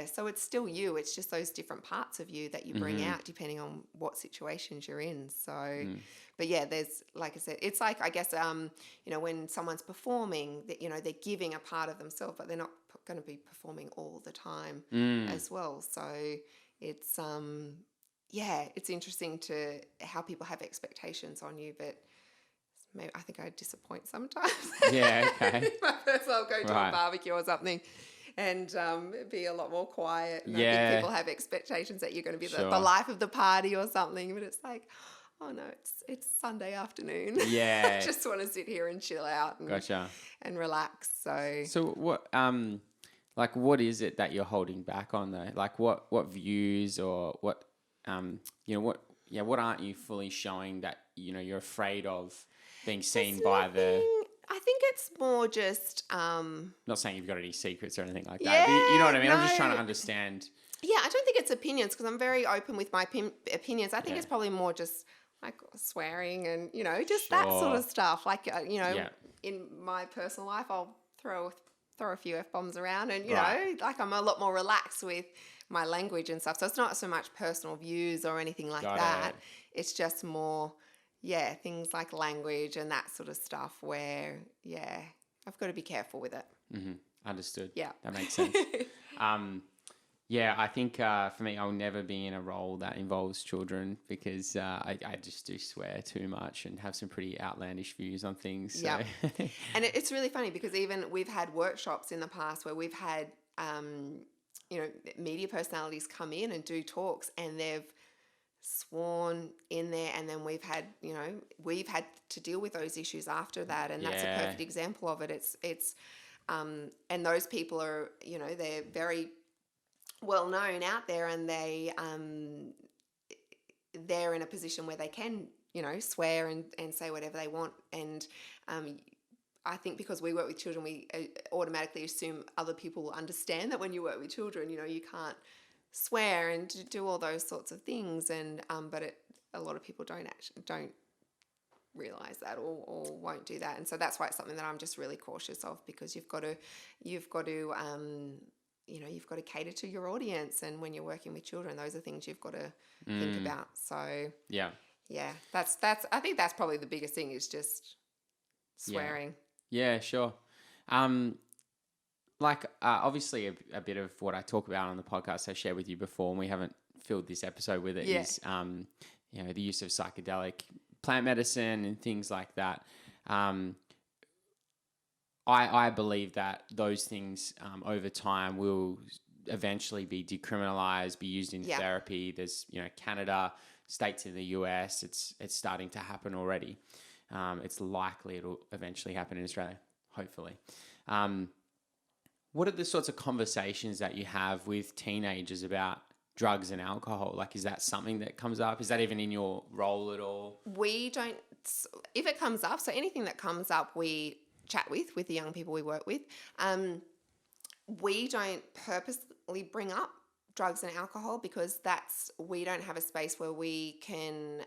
so it's still you. It's just those different parts of you that you bring out depending on what situations you're in. So, but yeah, there's, like I said, it's like, I guess, when someone's performing, that they're giving a part of themselves, but they're not going to be performing all the time as well. So it's it's interesting to how people have expectations on you, but maybe I think I disappoint sometimes. Yeah, okay. I'll go to a barbecue or something and be a lot more quiet. And I think people have expectations that you're going to be the life of the party or something, but it's like, oh no, it's Sunday afternoon. Yeah. I just want to sit here and chill out and relax. So what what is it that you're holding back on though? Like what views or what what aren't you fully showing that you're afraid of being seen by the... I think it's more just Not saying you've got any secrets or anything like that, but you know what I mean? No. I'm just trying to understand. Yeah, I don't think it's opinions, because I'm very open with my opinions. I think it's probably more just like swearing and just that sort of stuff. Like in my personal life, I'll throw a few F-bombs around, and like I'm a lot more relaxed with my language and stuff. So it's not so much personal views or anything like that. It's just more, things like language and that sort of stuff where, I've got to be careful with it. Mm-hmm. Understood. Yeah. That makes sense. I think for me, I'll never be in a role that involves children because I just do swear too much and have some pretty outlandish views on things. So. Yeah. And it's really funny because even we've had workshops in the past where we've had media personalities come in and do talks, and they've sworn in there, and then we've had to deal with those issues after that, and that's a perfect example of it. It's and those people are they're very well known out there, and they're in a position where they can swear and say whatever they want, and I think because we work with children, we automatically assume other people will understand that when you work with children, you can't swear and do all those sorts of things. And but a lot of people don't realize that or won't do that. And so that's why it's something that I'm just really cautious of, because you've got to you've got to cater to your audience. And when you're working with children, those are things you've got to think about. So yeah, that's I think that's probably the biggest thing, is just swearing. Yeah, sure. Obviously a bit of what I talk about on the podcast I shared with you before, and we haven't filled this episode with it, is the use of psychedelic plant medicine and things like that. I believe that those things over time will eventually be decriminalized, be used in therapy. There's Canada, states in the US, it's starting to happen already. It's likely it'll eventually happen in Australia, hopefully. What are the sorts of conversations that you have with teenagers about drugs and alcohol? Like, is that something that comes up? Is that even in your role at all? We don't, if it comes up, so anything that comes up, we chat with the young people we work with. We don't purposely bring up drugs and alcohol because we don't have a space where we can,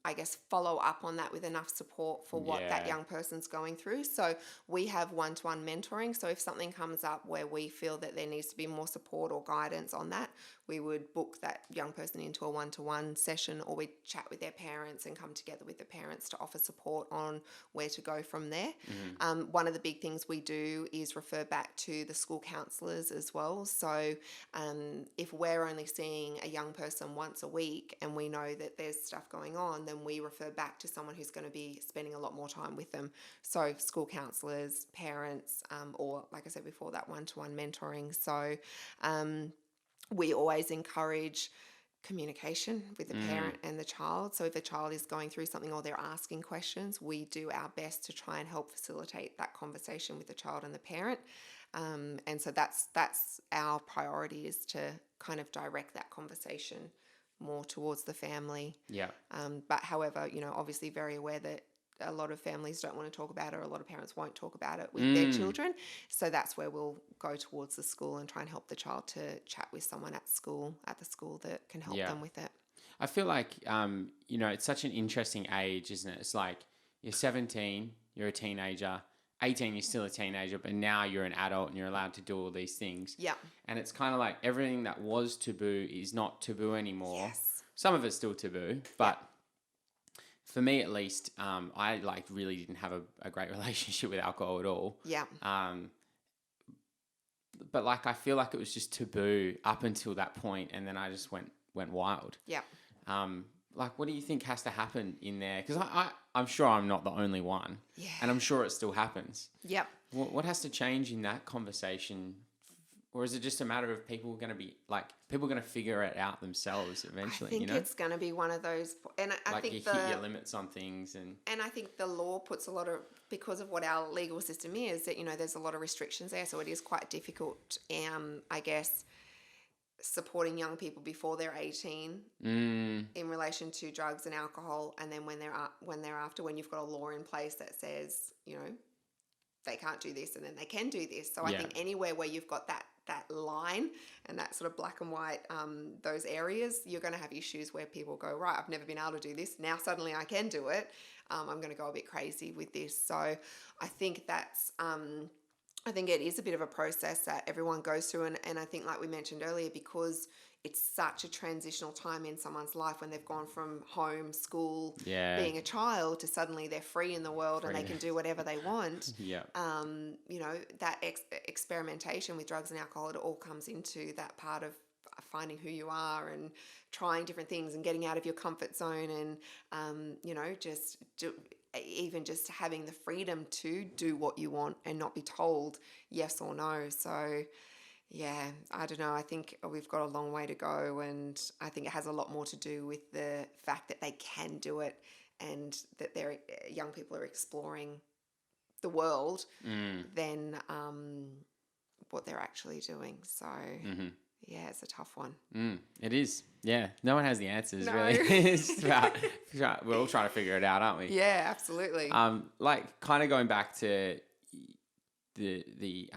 I guess, follow up on that with enough support for what that young person's going through. So we have one-to-one mentoring. So if something comes up where we feel that there needs to be more support or guidance on that, we would book that young person into a one-to-one session, or we chat with their parents and come together with the parents to offer support on where to go from there. One of the big things we do is refer back to the school counsellors as well. So if we're only seeing a young person once a week and we know that there's stuff going on, then we refer back to someone who's going to be spending a lot more time with them. So school counsellors, parents, or like I said before, that one-to-one mentoring. So we always encourage communication with the parent and the child. So if a child is going through something or they're asking questions, we do our best to try and help facilitate that conversation with the child and the parent. And so that's our priority, is to kind of direct that conversation more towards the family. Yeah. But however, obviously very aware that a lot of families don't want to talk about it, or a lot of parents won't talk about it with their children. So that's where we'll go towards the school and try and help the child to chat with someone at the school that can help them with it. I feel like, it's such an interesting age, isn't it? It's like you're 17, you're a teenager, 18, you're still a teenager, but now you're an adult and you're allowed to do all these things. Yeah. And it's kind of like everything that was taboo is not taboo anymore. Yes. Some of it's still taboo, but for me at least, I really didn't have a great relationship with alcohol at all. Yeah. But I feel like it was just taboo up until that point, and then I just went wild. Yeah. What do you think has to happen in there? Because I'm sure I'm not the only one. Yeah. And I'm sure it still happens. Yep. What has to change in that conversation? Or is it just a matter of people going to figure it out themselves eventually? I think it's going to be one of those, and I think you hit your limits on things, and I think the law puts a lot of, because of what our legal system is, that there's a lot of restrictions there, so it is quite difficult. I guess supporting young people before they're 18 in relation to drugs and alcohol, and then when when you've got a law in place that says they can't do this and then they can do this. So I think anywhere where you've got that line and that sort of black and white, those areas, you're going to have issues where people go, right, I've never been able to do this. Now suddenly I can do it. I'm going to go a bit crazy with this. So I think I think it is a bit of a process that everyone goes through. And I think, like we mentioned earlier, because it's such a transitional time in someone's life when they've gone from home, school, being a child, to suddenly they're free in the world and they can do whatever they want. That experimentation with drugs and alcohol, it all comes into that part of finding who you are and trying different things and getting out of your comfort zone and, even just having the freedom to do what you want and not be told yes or no. So yeah, I don't know. I think we've got a long way to go, and I think it has a lot more to do with the fact that they can do it and that young people are exploring the world than what they're actually doing. So yeah, it's a tough one. It is. Yeah, no one has the answers really. It's about we're all trying to figure it out, aren't we? Yeah, absolutely. Kind of going back to the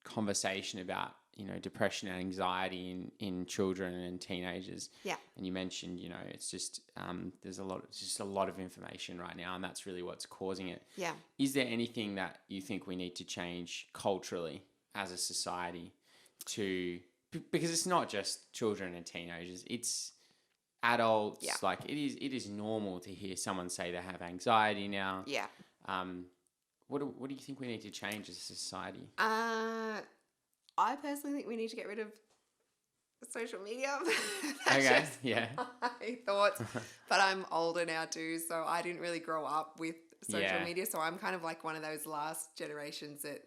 conversation about depression and anxiety in children and teenagers. Yeah. And you mentioned it's just there's a lot of information right now, and that's really what's causing it. Yeah. Is there anything that you think we need to change culturally as a society because it's not just children and teenagers, it's adults. Yeah. It is normal to hear someone say they have anxiety now. Yeah. What do you think we need to change as a society? I personally think we need to get rid of social media. Okay, yeah. My thoughts. But I'm older now too, so I didn't really grow up with social media. So I'm kind of like one of those last generations that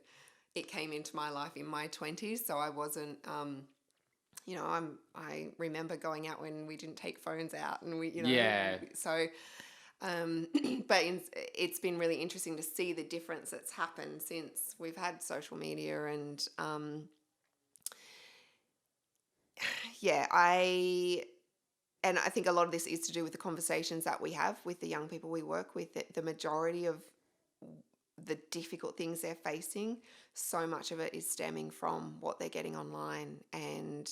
it came into my life in my 20s. So I wasn't, I remember going out when we didn't take phones out and so... but it's been really interesting to see the difference that's happened since we've had social media, and yeah, and I think a lot of this is to do with the conversations that we have with the young people we work with. The majority of the difficult things they're facing, so much of it is stemming from what they're getting online and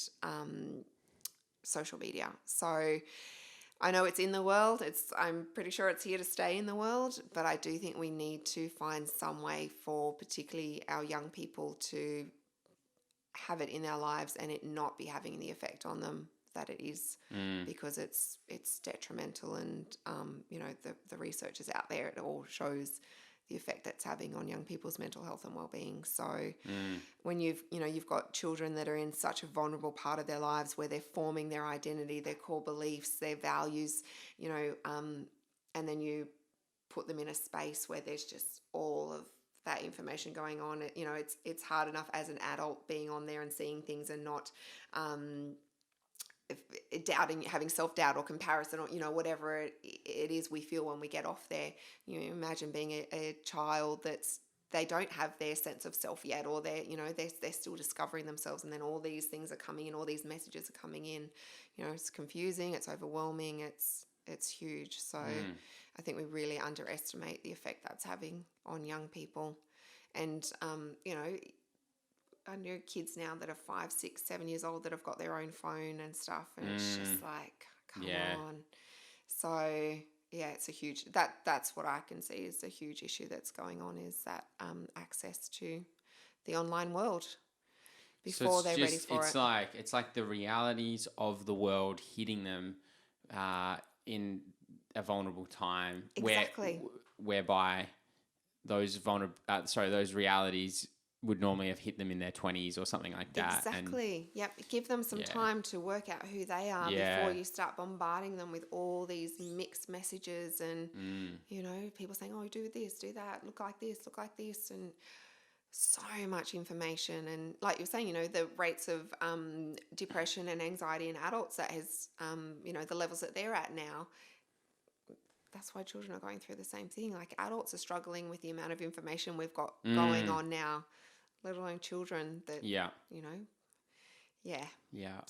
social media. So I know it's in the world. I'm pretty sure it's here to stay in the world, but I do think we need to find some way for particularly our young people to have it in their lives and it not be having the effect on them that it is, because it's detrimental. And the research is out there. It all shows the effect that's having on young people's mental health and well-being. So when you've got children that are in such a vulnerable part of their lives where they're forming their identity, their core beliefs, their values, and then you put them in a space where there's just all of that information going on, it's hard enough as an adult being on there and seeing things and not doubting, having self-doubt or comparison, or whatever it is we feel when we get off there. Imagine being a child they don't have their sense of self yet, or they're still discovering themselves, and then all these things are coming in, all these messages are coming in. It's confusing, it's overwhelming, it's huge. So I think we really underestimate the effect that's having on young people. And I know kids now that are 5, 6, 7 years old that have got their own phone and stuff, and it's just like, come on. So yeah, it's a huge, that's what I can see is a huge issue that's going on, is that access to the online world before they're ready for it. It's like the realities of the world hitting them in a vulnerable time, Exactly. whereby those those realities would normally have hit them in their 20s or something like that. Exactly. Yep. Give them some time to work out who they are before you start bombarding them with all these mixed messages and, people saying, oh, do this, do that, look like this, and so much information. And like you're saying, the rates of depression and anxiety in adults that has, the levels that they're at now, that's why children are going through the same thing. Like adults are struggling with the amount of information we've got going on now, let alone children that, Yeah, I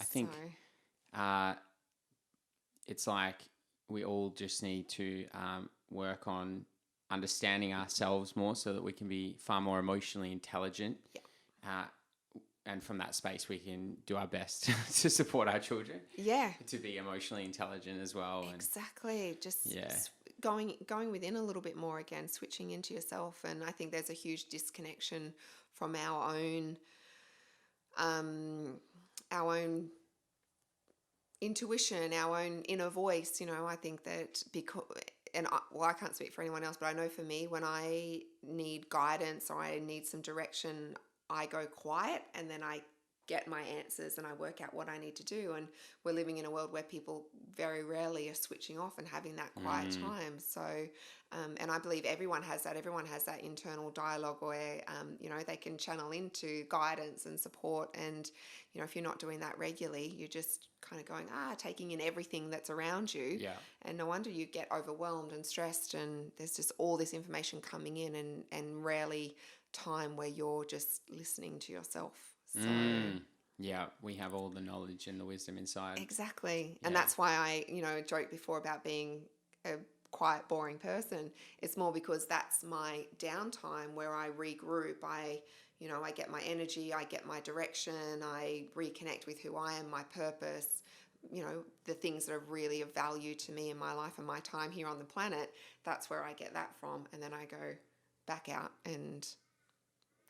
think it's like we all just need to work on understanding ourselves more so that we can be far more emotionally intelligent. Yeah. And from that space, we can do our best to support our children. Yeah. To be emotionally intelligent as well. Exactly. Just going within a little bit more again, switching into yourself. And I think there's a huge disconnection from our own intuition, our own inner voice. I think that I can't speak for anyone else, but I know for me, when I need guidance or I need some direction, I go quiet and then I get my answers and I work out what I need to do. And we're living in a world where people very rarely are switching off and having that quiet time. So, and I believe everyone has that. Everyone has that internal dialogue where, they can channel into guidance and support. And, if you're not doing that regularly, you're just kind of going, taking in everything that's around you. Yeah. And no wonder you get overwhelmed and stressed, and there's just all this information coming in and rarely time where you're just listening to yourself. So yeah, we have all the knowledge and the wisdom inside. Exactly. And that's why I joked before about being a quiet, boring person. It's more because that's my downtime where I regroup. I get my energy, I get my direction, I reconnect with who I am, my purpose, the things that are really of value to me in my life and my time here on the planet. That's where I get that from. And then I go back out and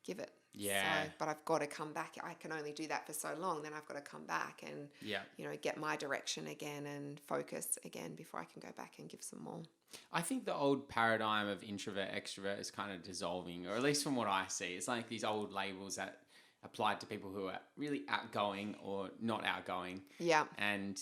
give it. Yeah. So, but I've got to come back. I can only do that for so long. Then I've got to come back and, get my direction again and focus again before I can go back and give some more. I think the old paradigm of introvert, extrovert is kind of dissolving, or at least from what I see. It's like these old labels that applied to people who are really outgoing or not outgoing. Yeah. And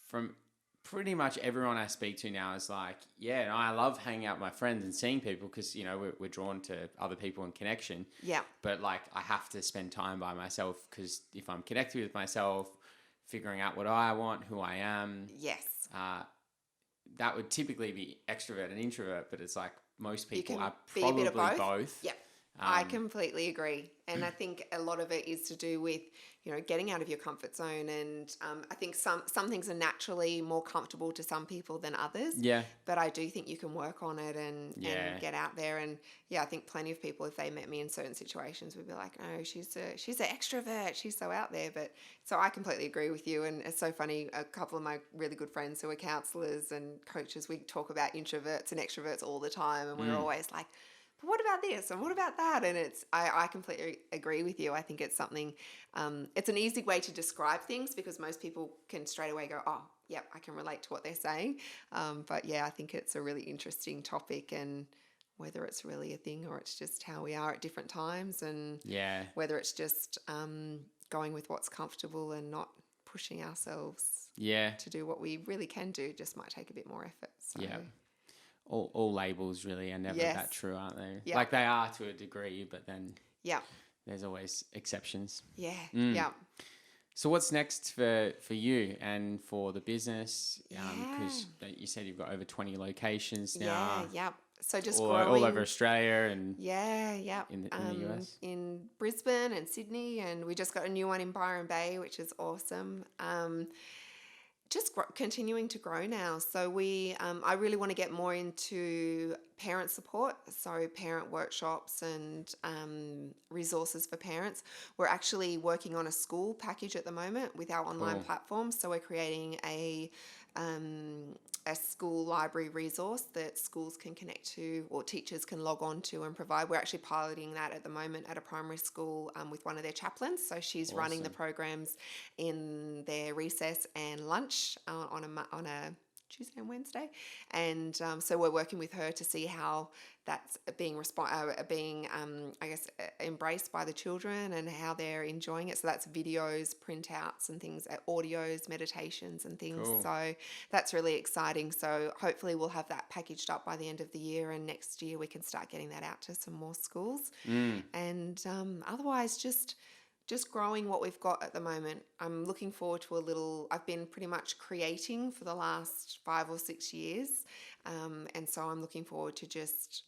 from pretty much everyone I speak to now is like, I love hanging out with my friends and seeing people because, we're drawn to other people and connection. Yeah. But like, I have to spend time by myself because if I'm connected with myself, figuring out what I want, who I am. Yes. That would typically be extrovert and introvert, but it's like most people are probably both. Yeah. I completely agree. And I think a lot of it is to do with, getting out of your comfort zone. And I think some things are naturally more comfortable to some people than others. Yeah. But I do think you can work on it and get out there. And I think plenty of people, if they met me in certain situations, would be like, oh, she's an extrovert. She's so out there. But so I completely agree with you. And it's so funny. A couple of my really good friends who are counselors and coaches, we talk about introverts and extroverts all the time. And we're always like, but what about this and what about that? And I completely agree with you. I think it's something, it's an easy way to describe things because most people can straight away go, oh, yep, I can relate to what they're saying. But I think it's a really interesting topic, and whether it's really a thing or it's just how we are at different times, and whether it's just going with what's comfortable and not pushing ourselves to do what we really can do, just might take a bit more effort. So. Yeah. All labels really are never that true, aren't they? Yeah. Like they are to a degree, but then yeah, there's always exceptions. Yeah. Yeah. So what's next for you and for the business? Because you said you've got over 20 locations now. Yeah. So just all growing over Australia and in the US. In Brisbane and Sydney, and we just got a new one in Byron Bay, which is awesome. Just continuing to grow now. So I really want to get more into parent support, so parent workshops and resources for parents. We're actually working on a school package at the moment with our online platform. So we're creating a school library resource that schools can connect to or teachers can log on to and provide. We're actually piloting that at the moment at a primary school with one of their chaplains. So she's running the programs in their recess and lunch on a Tuesday and Wednesday, and so we're working with her to see how that's being embraced by the children and how they're enjoying it. So that's videos, printouts and things, audios, meditations and things. Cool. So that's really exciting. So hopefully we'll have that packaged up by the end of the year, and next year we can start getting that out to some more schools. And otherwise just growing what we've got at the moment. I'm looking forward to I've been pretty much creating for the last 5 or 6 years. And so I'm looking forward to just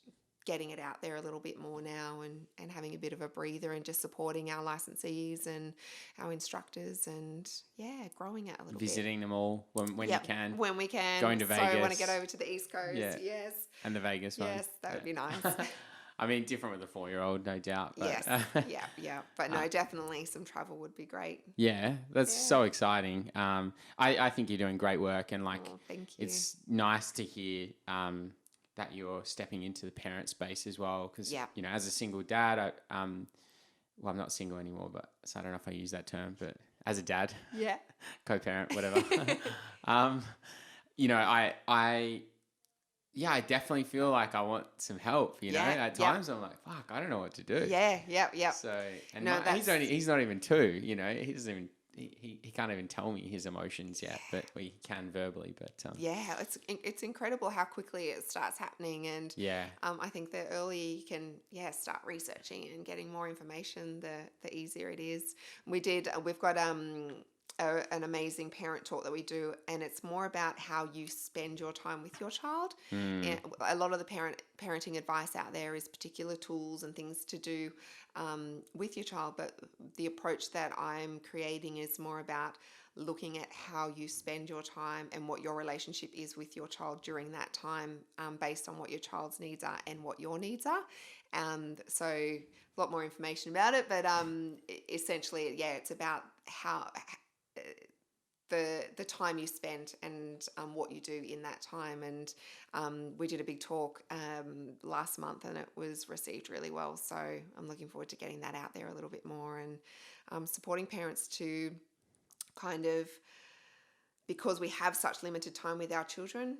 getting it out there a little bit more now and having a bit of a breather and just supporting our licensees and our instructors and growing it a little bit. Visiting them all when you can. When we can. Going to Vegas. So I want to get over to the East Coast. Yeah. Yes. And the Vegas one. Yes, that would be nice. I mean, different with a 4-year-old, no doubt. But, yes, yeah. But no, definitely some travel would be great. Yeah, that's so exciting. I think you're doing great work, and thank you. It's nice to hear that you're stepping into the parent space as well. Because as a single dad, I'm not single anymore, but so I don't know if I use that term, but as a dad, co-parent, whatever. I definitely feel like I want some help, at times I'm like, fuck, I don't know what to do. Yeah. So, and he's not even 2, he doesn't even, he can't even tell me his emotions yet, but he can verbally, but. It's incredible how quickly it starts happening. And I think the earlier you can, start researching and getting more information, the easier it is. We've got, an amazing parent talk that we do, and it's more about how you spend your time with your child. And a lot of the parenting advice out there is particular tools and things to do with your child, but the approach that I'm creating is more about looking at how you spend your time and what your relationship is with your child during that time, based on what your child's needs are and what your needs are. So a lot more information about it, but essentially, it's about how the time you spend and what you do in that time. And we did a big talk last month, and it was received really well. So I'm looking forward to getting that out there a little bit more, and supporting parents to kind of, because we have such limited time with our children,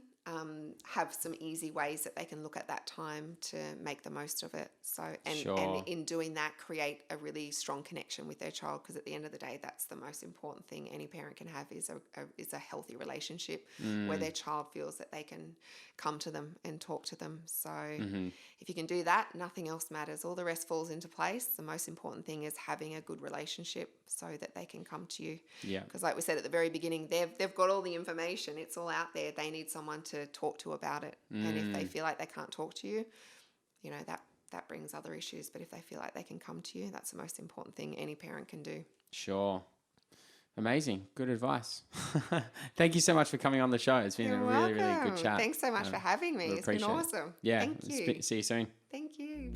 have some easy ways that they can look at that time to make the most of it. So, and in doing that, create a really strong connection with their child, because at the end of the day, that's the most important thing any parent can have is a healthy relationship where their child feels that they can come to them and talk to them. So if you can do that, nothing else matters. All the rest falls into place. The most important thing is having a good relationship so that they can come to you. Yeah. Because like we said at the very beginning, they've got all the information. It's all out there. They need someone to talk to about it. And if they feel like they can't talk to you, that brings other issues. But if they feel like they can come to you, that's the most important thing any parent can do. Sure. Amazing. Good advice. Thank you so much for coming on the show. It's been You're a really, really good welcome. chat. Thanks so much for having me. It's been appreciate it. awesome. Yeah. Thank you. See you soon. Thank you.